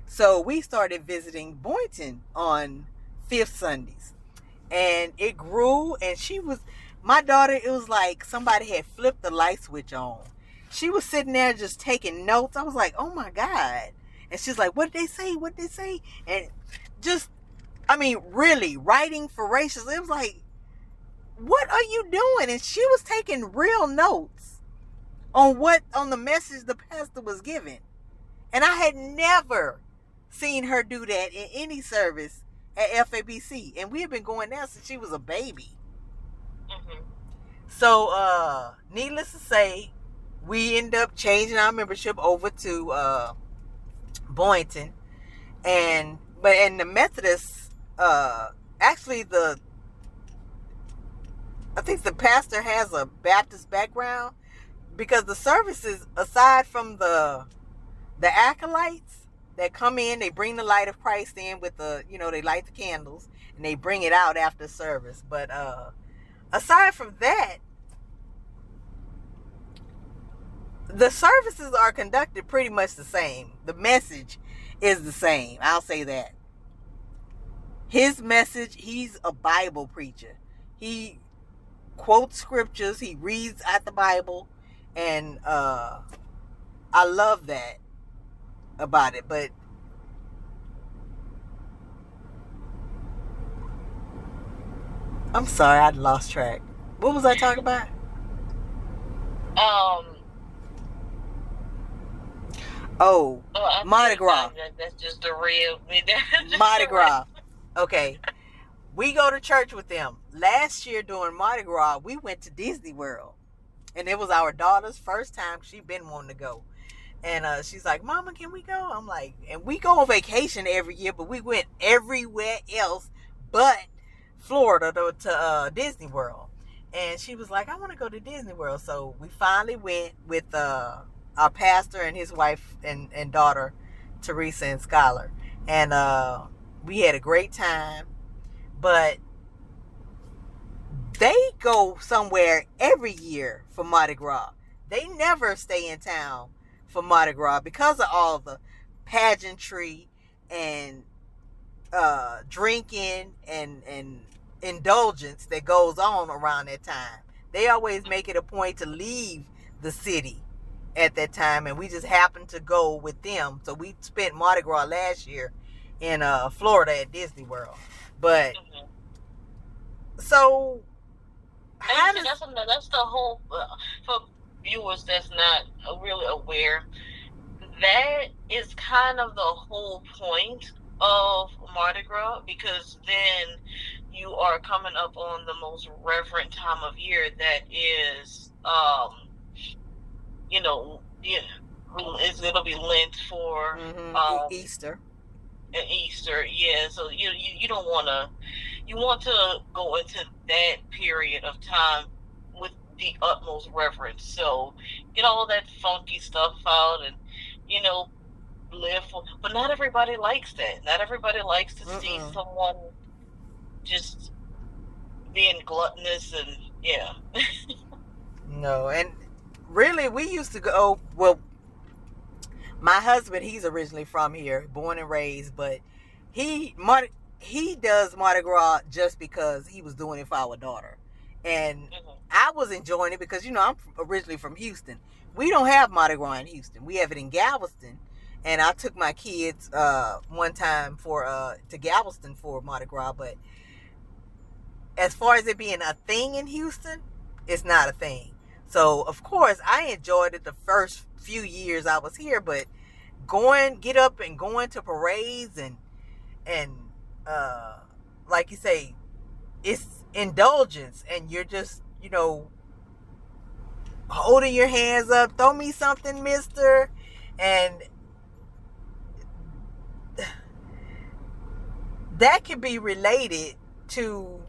So we started visiting Boynton on Fifth Sundays, and it grew. And my daughter, it was like somebody had flipped the light switch on. She was sitting there just taking notes. I was like, oh my God. And she's like, what did they say? What did they say? And just, really writing voracious. It was like, what are you doing? And she was taking real notes on the message the pastor was giving. And I had never seen her do that in any service at FABC. And we had been going there since she was a baby. Mm-hmm. So, needless to say, we ended up changing our membership over to Boynton. And the Methodists, actually I think the pastor has a Baptist background, because the services, aside from the acolytes that come in, they bring the light of Christ in with they light the candles and they bring it out after service. But aside from that, the services are conducted pretty much the same. The message is the same. I'll say that. His message, he's a Bible preacher. He quotes scriptures. He reads out the Bible. And I love that about it. But I'm sorry, I lost track. What was I talking about? Oh, Mardi Gras. That's just the real. Mardi Gras. Okay. We go to church with them. Last year during Mardi Gras, we went to Disney World. And it was our daughter's first time. She'd been wanting to go. And she's like, Mama, can we go? I'm like, and we go on vacation every year, but we went everywhere else but Florida to Disney World. And she was like, I want to go to Disney World. So we finally went with our pastor and his wife and daughter, Teresa and Skylar. And we had a great time. But they go somewhere every year for Mardi Gras. They never stay in town for Mardi Gras because of all the pageantry and drinking and indulgence that goes on around that time. They always make it a point to leave the city at that time, and we just happened to go with them. So we spent Mardi Gras last year in Florida at Disney World. But so that's the whole for viewers that's not really aware. That is kind of the whole point of Mardi Gras, because then you are coming up on the most reverent time of year that is, it's gonna be Lent for Easter. And Easter, yeah. So you don't wanna. You want to go into that period of time with the utmost reverence. So get all that funky stuff out and, live for. But not everybody likes that. Not everybody likes to see someone just being gluttonous and, yeah. No, and really, we used to go, well, my husband, he's originally from here, born and raised, but he does Mardi Gras just because he was doing it for our daughter. And I was enjoying it because, I'm originally from Houston. We don't have Mardi Gras in Houston. We have it in Galveston. And I took my kids one time to Galveston for Mardi Gras. But as far as it being a thing in Houston, it's not a thing. So, of course, I enjoyed it the first few years I was here. But get up and going to parades and like you say, it's indulgence, and you're just, holding your hands up, throw me something, mister, and that can be related to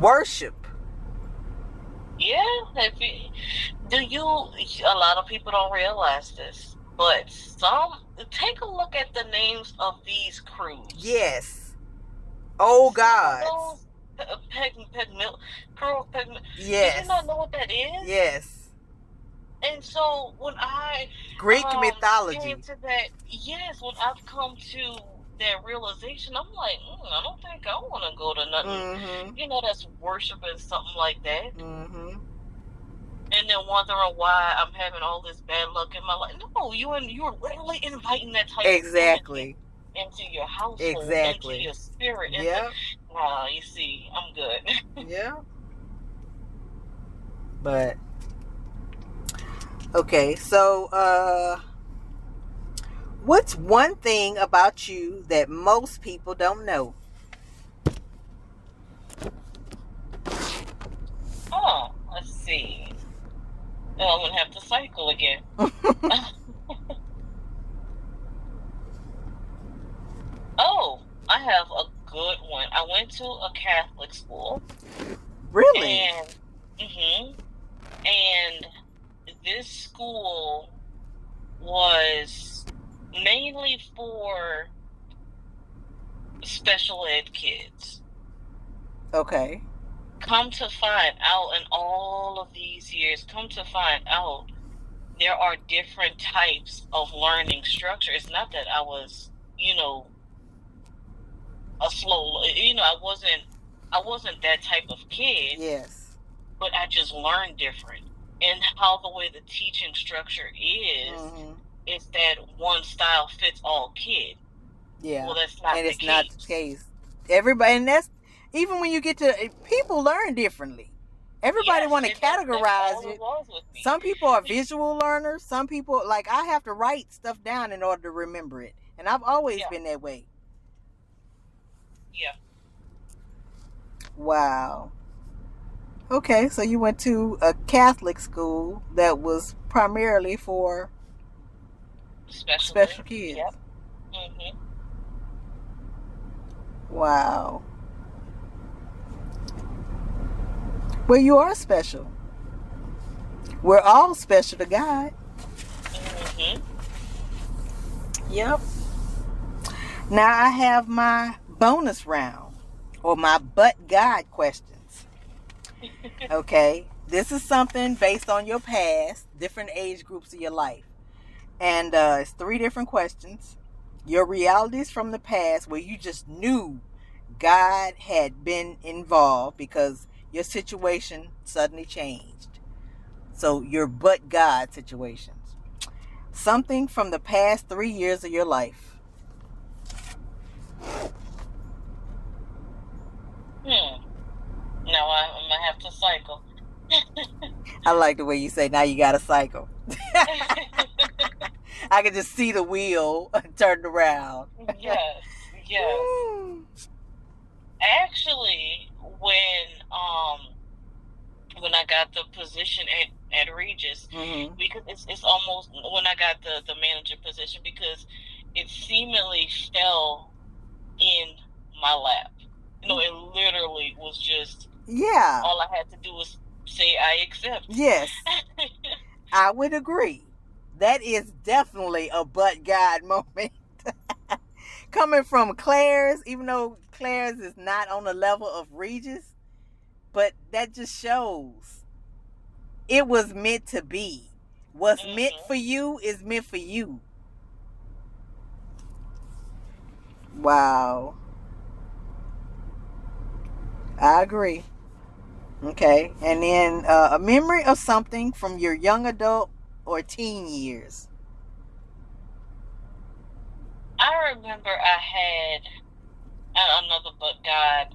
worship. Yeah, a lot of people don't realize this, but take a look at the names of these crews. Yes. Oh, God. Yes. Did you not know what that is? Yes. And so when I Greek mythology came to that, yes, when I've come to that realization, I'm like, I don't think I want to go to nothing, that's worshiping something like that. And then wondering why I'm having all this bad luck in my life. No, you're literally inviting that type of energy into your household, into your spirit. Yeah. Wow, you see, I'm good. Yeah. But okay, so what's one thing about you that most people don't know? Oh, let's see. Well, I'm gonna have to cycle again. Oh, I have a good one. I went to a Catholic school. Really? And this school was mainly for special ed kids. Okay. Come to find out, in all of these years, there are different types of learning structure. It's not that I was, a slow, I wasn't that type of kid. Yes. But I just learned different. And how the way the teaching structure is that one style fits all kid. Yeah. Well, that's not and the it's case. not the case. Everybody, and even when you get to, people learn differently. Everybody want to categorize it. Some people are visual learners. Some people, like, I have to write stuff down in order to remember it. And I've always been that way. Yeah. Wow. Okay, so you went to a Catholic school that was primarily for special kids. Yep. Mm-hmm. Wow. Well, you are special. We're all special to God. Mm-hmm. Yep. Now I have my bonus round, or my but God questions. Okay. This is something based on your past, different age groups of your life. And it's 3 different questions. Your realities from the past where you just knew God had been involved because your situation suddenly changed. So your but God situations. Something from the past 3 years of your life. Now I'm going to have to cycle. I like the way you say, now you got to cycle. I can just see the wheel turned around. Yes. Actually, when I got the position at Regis, Mm-hmm. because it's almost when I got the manager position, because it seemingly fell in my lap. It literally was just, all I had to do was say I accept. Yes. I would agree. That is definitely a but God moment. Coming from Claire's, even though Claire's is not on the level of Regis, but that just shows it was meant to be. What's meant for you is meant for you. Wow. I agree. Okay. And then a memory of something from your young adult or teen years. I remember I had another but God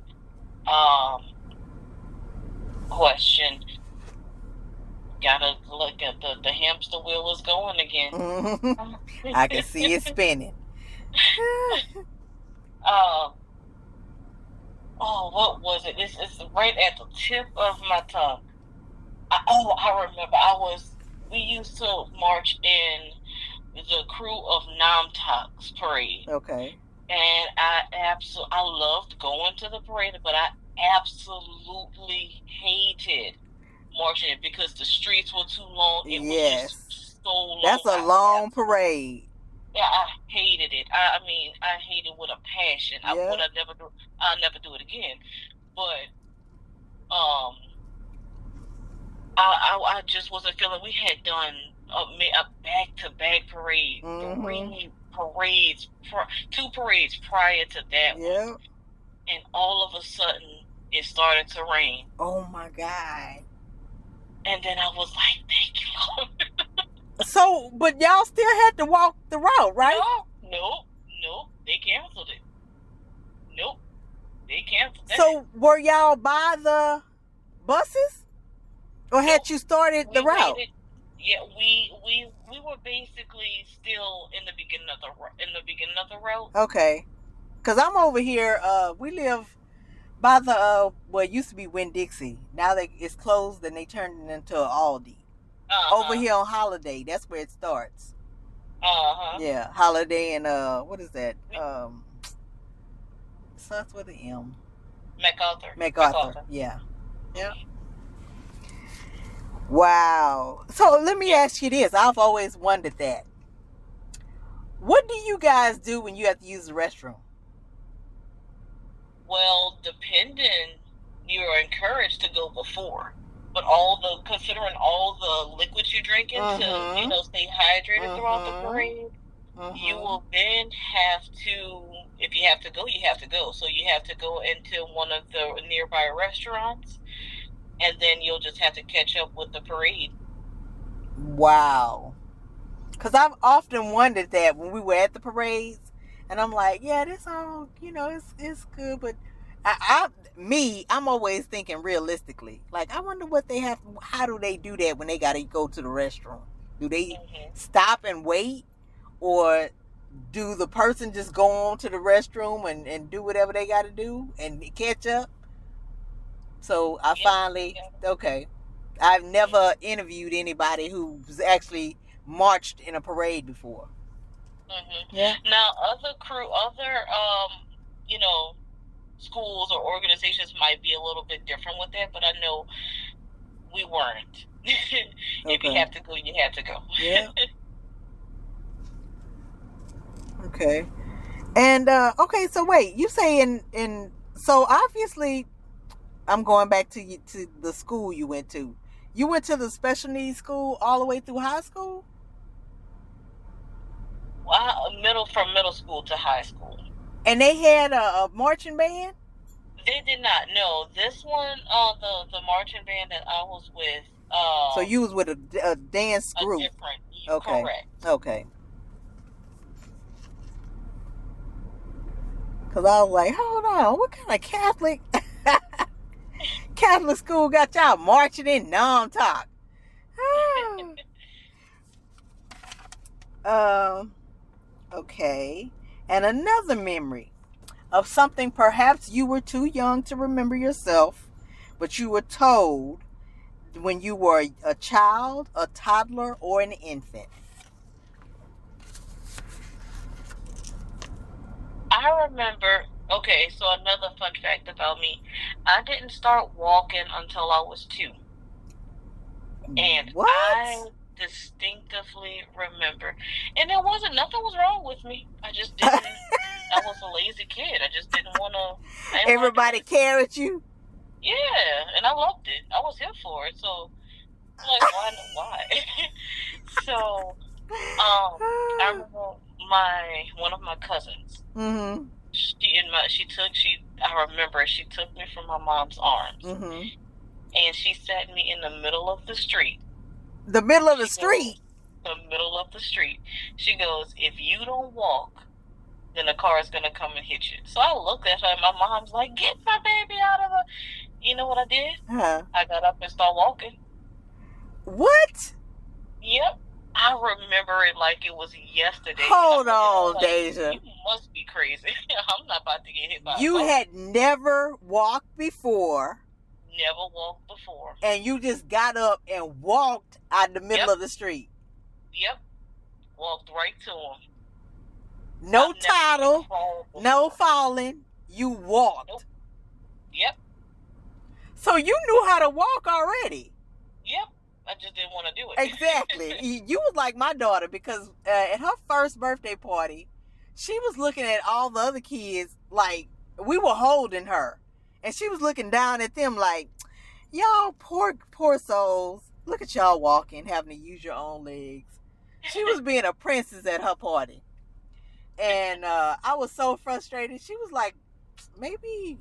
question. Gotta look at the hamster wheel was going again. I can see it spinning. What was it? It's right at the tip of my tongue. I remember. We used to march in the crew of Namtak's parade. Okay. And I loved going to the parade, but I absolutely hated marching it because the streets were too long. It was just so long. That's a long parade. Yeah, I hated it. I mean, I hate it with a passion. Yeah. I'll never do it again. But I just wasn't feeling. We had done a back-to-back parade, 3 parades, 2 parades prior to that one, and all of a sudden it started to rain. Oh my God! And then I was like, "Thank you, Lord." So, but y'all still had to walk the route, right? No, they canceled it. Nope, they canceled it. So, were y'all by the buses, or had you started the route? Yeah, we were basically still in the beginning of the route. Okay, because I'm over here. We live by the what used to be Winn-Dixie. Now it's closed and they turned it into an Aldi. Over here on Holiday, that's where it starts. Yeah, Holiday and what is that? Starts with an M. MacArthur. Yeah. Yeah. Wow. So let me ask you this. I've always wondered that. What do you guys do when you have to use the restroom? Well, depending, you're encouraged to go before. But considering all the liquids you're drinking to, stay hydrated throughout the parade, you will then have to, if you have to go, you have to go. So you have to go into one of the nearby restaurants, and then you'll just have to catch up with the parade. Wow. Because I've often wondered that when we were at the parades, and I'm like, yeah, this all, it's good, but I'm always thinking realistically. Like, I wonder what they have. How do they do that when they got to go to the restroom? Do they stop and wait, or do the person just go on to the restroom and do whatever they got to do and catch up? So I finally, okay. I've never interviewed anybody who's actually marched in a parade before. Yeah. Now, other schools or organizations might be a little bit different with that, but I know we weren't. If you have to go, you have to go. Yeah. Okay. And okay, so wait, you say so obviously I'm going back to the school you went to. You went to the special needs school all the way through high school? From middle school to high school. And they had a marching band? They did not. No, this one, the marching band that I was with. So you was with a dance group? Okay. Correct. Okay. Because I was like, hold on, what kind of Catholic school got y'all marching in non-talk? Okay. And another memory of something perhaps you were too young to remember yourself, but you were told when you were a child, a toddler, or an infant. I remember, okay, so another fun fact about me, I didn't start walking until I was 2. And what? I distinctively remember, and nothing was wrong with me. I just didn't, I was a lazy kid. I just didn't want to. Everybody carried you? Yeah, and I loved it. I was here for it, so I'm like, why? So, I remember one of my cousins. Mm-hmm. I remember she took me from my mom's arms. Mm-hmm. And she sat me in the middle of the street. The middle of the street? The middle of the street. She goes, if you don't walk, then the car is going to come and hit you. So I looked at her, and my mom's like, get my baby out of the... You know what I did? Huh? I got up and started walking. What? Yep. I remember it like it was yesterday. Hold on, Deja. You must be crazy. I'm not about to get hit by You had never walked before. Never walked before. And you just got up and walked out the middle of the street. Yep. Walked right to him. No title, no falling. You walked. Nope. Yep. So you knew how to walk already. Yep. I just didn't want to do it. Exactly. You was like my daughter, because at her first birthday party, she was looking at all the other kids like we were holding her. And she was looking down at them like, y'all poor souls. Look at y'all walking, having to use your own legs. She was being a princess at her party. And I was so frustrated. She was like, maybe...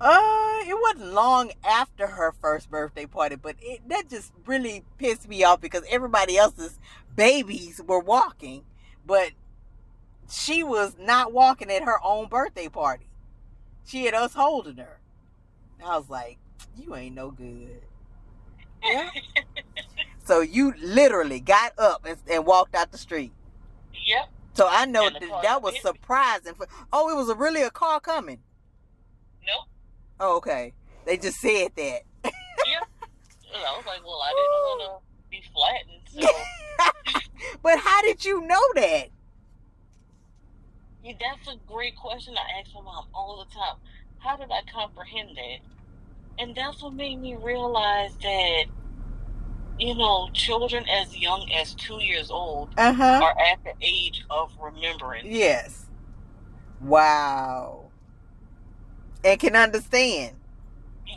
it wasn't long after her first birthday party, but that just really pissed me off because everybody else's babies were walking, but she was not walking at her own birthday party. She had us holding her. I was like, you ain't no good. Yeah. So you literally got up and walked out the street. Yep. So I know that was surprising. It was really a car coming? Nope. Oh, okay. They just said that. Yep. I was like, well, I didn't want to be flattened, so. But how did you know that? Yeah, that's a great question I ask my mom all the time. How did I comprehend that? And that's what made me realize that, children as young as 2 years old are at the age of remembrance. Yes. Wow. And can understand.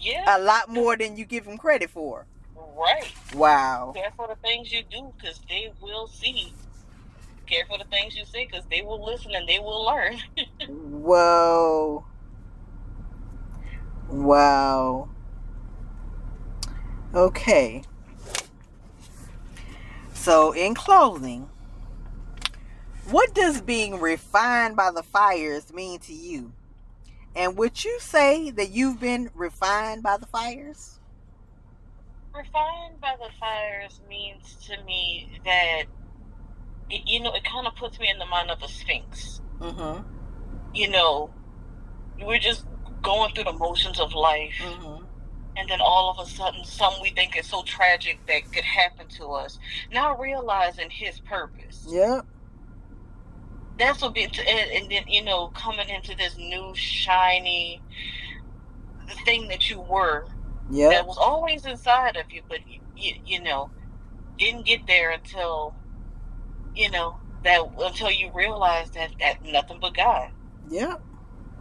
Yeah. A lot more than you give them credit for. Right. Wow. Care for the things you do, because they will see. Care for the things you say, because they will listen and they will learn. Whoa. Wow. Okay. So, in closing, what does being refined by the fires mean to you? And would you say that you've been refined by the fires? Refined by the fires means to me that, it kind of puts me in the mind of a sphinx. Mm-hmm. We're just going through the motions of life. Mm-hmm. And then all of a sudden, something we think is so tragic that could happen to us. Now realizing his purpose. Yep. That's what and then, coming into this new, shiny thing that you were. Yep. That was always inside of you, but, didn't get there until, until you realized that nothing but God. Yep.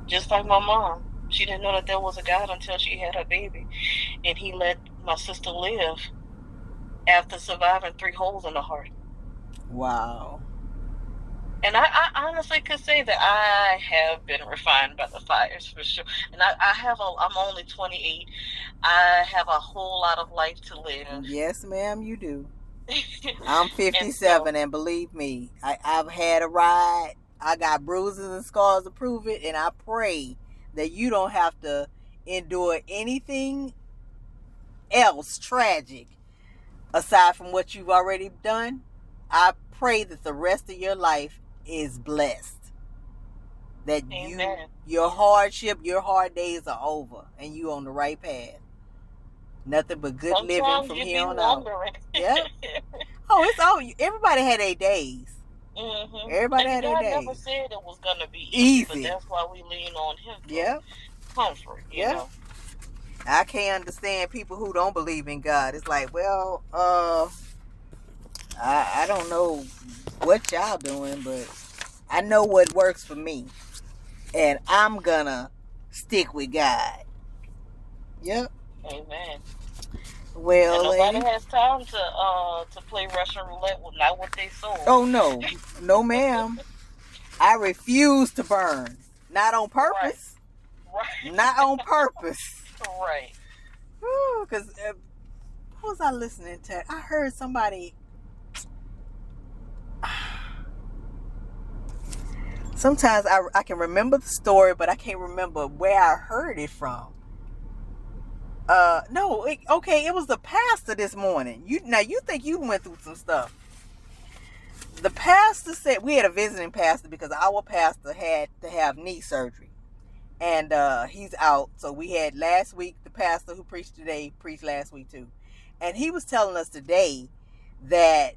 Just like my mom. She didn't know that there was a God until she had her baby. And he let my sister live after surviving 3 holes in the heart. Wow. And I honestly could say that I have been refined by the fires for sure. And I'm only 28. I have a whole lot of life to live. Yes, ma'am, you do. I'm 57 and believe me, I've had a ride. I got bruises and scars to prove it, and I pray that you don't have to endure anything else tragic aside from what you've already done. I pray that the rest of your life is blessed. That your hardship, your hard days are over, and you on the right path. Nothing but good living from here on out. Yep. Oh, it's all. Everybody had their days. Mm-hmm. Everybody had their days. God never said it was gonna be easy, but that's why we lean on Him for comfort. You know? I can't understand people who don't believe in God. It's like, well, I don't know what y'all doing, but I know what works for me, and I'm gonna stick with God. Yep. Amen. Well, and nobody has time to play Russian roulette with not what they sold. Oh no, ma'am. I refuse to burn. Not on purpose. Right. Not on purpose. Right. Because what was I listening to? I heard somebody. Sometimes I can remember the story, but I can't remember where I heard it from. It was the pastor this morning. You think you went through some stuff. The pastor said, we had a visiting pastor because our pastor had to have knee surgery. And he's out. So we had last week, the pastor who preached today preached last week too. And he was telling us today that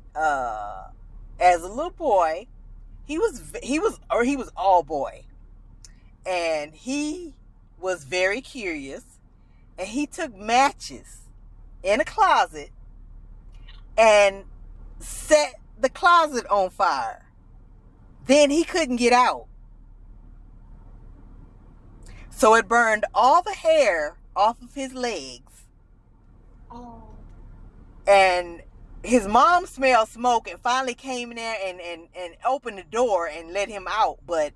as a little boy, he was all boy. And he was very curious. And he took matches in a closet and set the closet on fire. Then he couldn't get out. So it burned all the hair off of his legs. Oh. And his mom smelled smoke and finally came in there and opened the door and let him out. But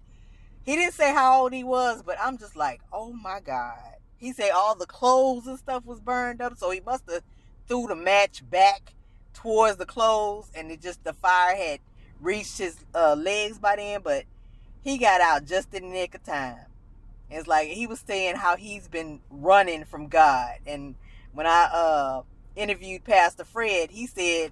he didn't say how old he was, but I'm just like, oh my God. He said all the clothes and stuff was burned up, so he must have threw the match back towards the clothes, and the fire had reached his legs by then, but he got out just in the nick of time. It's like he was saying how he's been running from God. And when I interviewed Pastor Fred, he said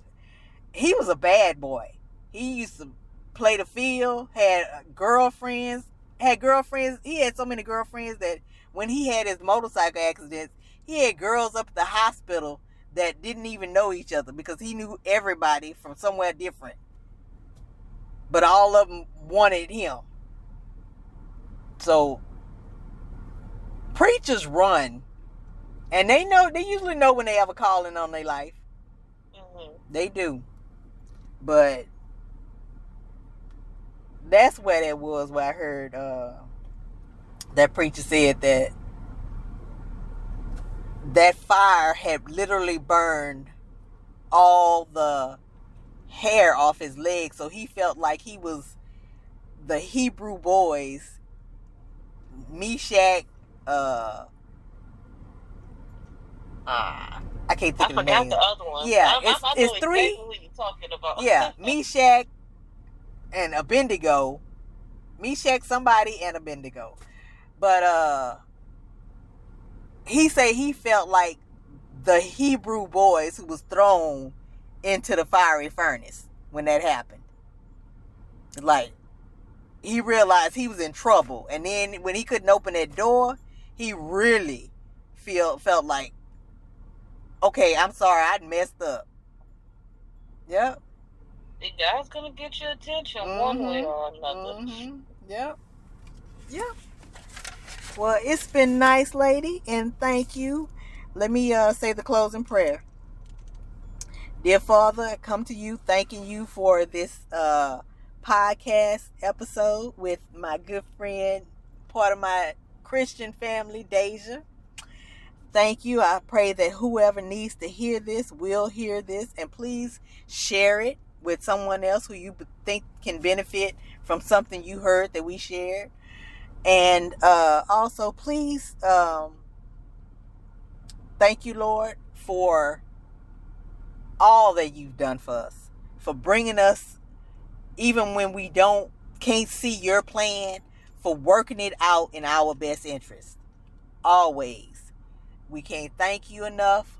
he was a bad boy. He used to play the field, had girlfriends. He had so many girlfriends that when he had his motorcycle accidents, he had girls up at the hospital that didn't even know each other because he knew everybody from somewhere different. But all of them wanted him. So preachers run, and they usually know when they have a calling on their life. Mm-hmm. They do. But that's where that was, where I heard that preacher said that fire had literally burned all the hair off his legs, so he felt like he was the Hebrew boys, Meshach, I can't think of the name. I forgot the other one. Yeah, it's know 3. Exactly what you're talking about. Yeah, Meshach and Abednego. Meshach, somebody, and Abednego. But he said he felt like the Hebrew boys who was thrown into the fiery furnace when that happened. Like, he realized he was in trouble, and then when he couldn't open that door, he really felt like, okay, I'm sorry, I messed up. Yep. God's gonna get your attention one way or another. Yep. Yep. Well, it's been nice, lady, and thank you. Let me say the closing prayer. Dear Father, I come to you thanking you for this podcast episode with my good friend, part of my Christian family, Deja. Thank you. I pray that whoever needs to hear this will hear this, and please share it with someone else who you think can benefit from something you heard that we shared. And also, please, thank you, Lord, for all that you've done for us, for bringing us, even when we can't see your plan, for working it out in our best interest. Always. We can't thank you enough.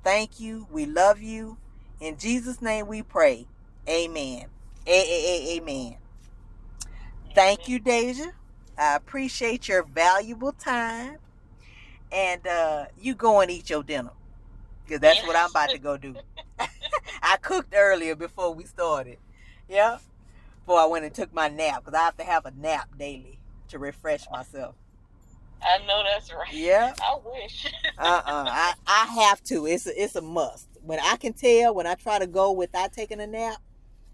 Thank you. We love you. In Jesus' name we pray. Amen. Amen. Thank you, Deja. I appreciate your valuable time. And you go and eat your dinner, because that's what I'm about to go do. I cooked earlier before we started. Yeah. Before I went and took my nap, because I have to have a nap daily to refresh myself. I know that's right. Yeah. I wish. I have to. It's a must. When I can tell, when I try to go without taking a nap,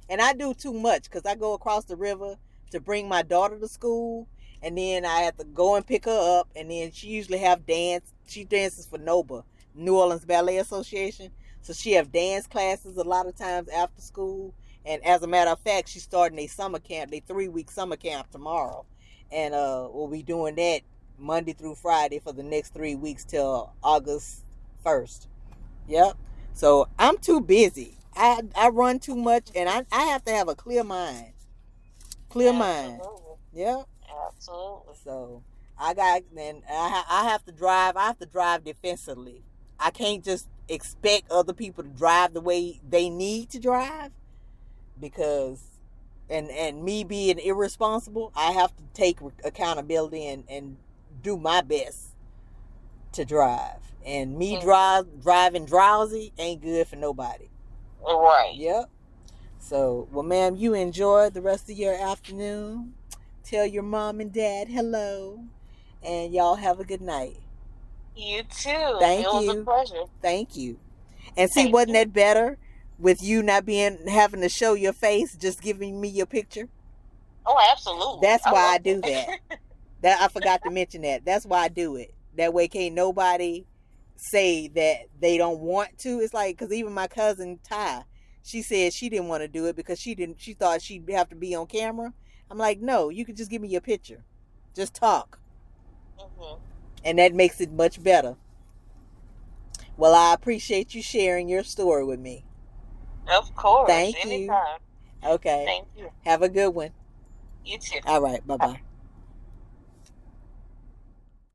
and I do too much, because I go across the river to bring my daughter to school, and then I have to go and pick her up, and then she usually have dance. She dances for NOBA, New Orleans Ballet Association. So she have dance classes a lot of times after school. And as a matter of fact, she's starting a summer camp, a 3-week summer camp tomorrow. And we'll be doing that Monday through Friday for the next 3 weeks till August 1st. Yep. So I'm too busy. I run too much, and I have to have a clear mind. Mind. Yep. Absolutely. So I have to drive. I have to drive defensively. I can't just expect other people to drive the way they need to drive, because and me being irresponsible, I have to take accountability and do my best to drive. And me driving drowsy ain't good for nobody. Right. Yep. So, well, ma'am, you enjoy the rest of your afternoon. Tell your mom and dad hello, and y'all have a good night. You too. Thank you. It was a pleasure. Thank you. And see, wasn't that better with you not having to show your face, just giving me your picture? Oh, absolutely. That's why I do that. I forgot to mention that. That's why I do it. That way, can't nobody say that they don't want to. It's like, because even my cousin Ty, she said she didn't want to do it because she thought she'd have to be on camera. I'm like, no, you can just give me your picture. Just talk. Mm-hmm. And that makes it much better. Well, I appreciate you sharing your story with me. Of course. Thank you. Anytime. Okay. Thank you. Have a good one. You too. All right. Bye-bye.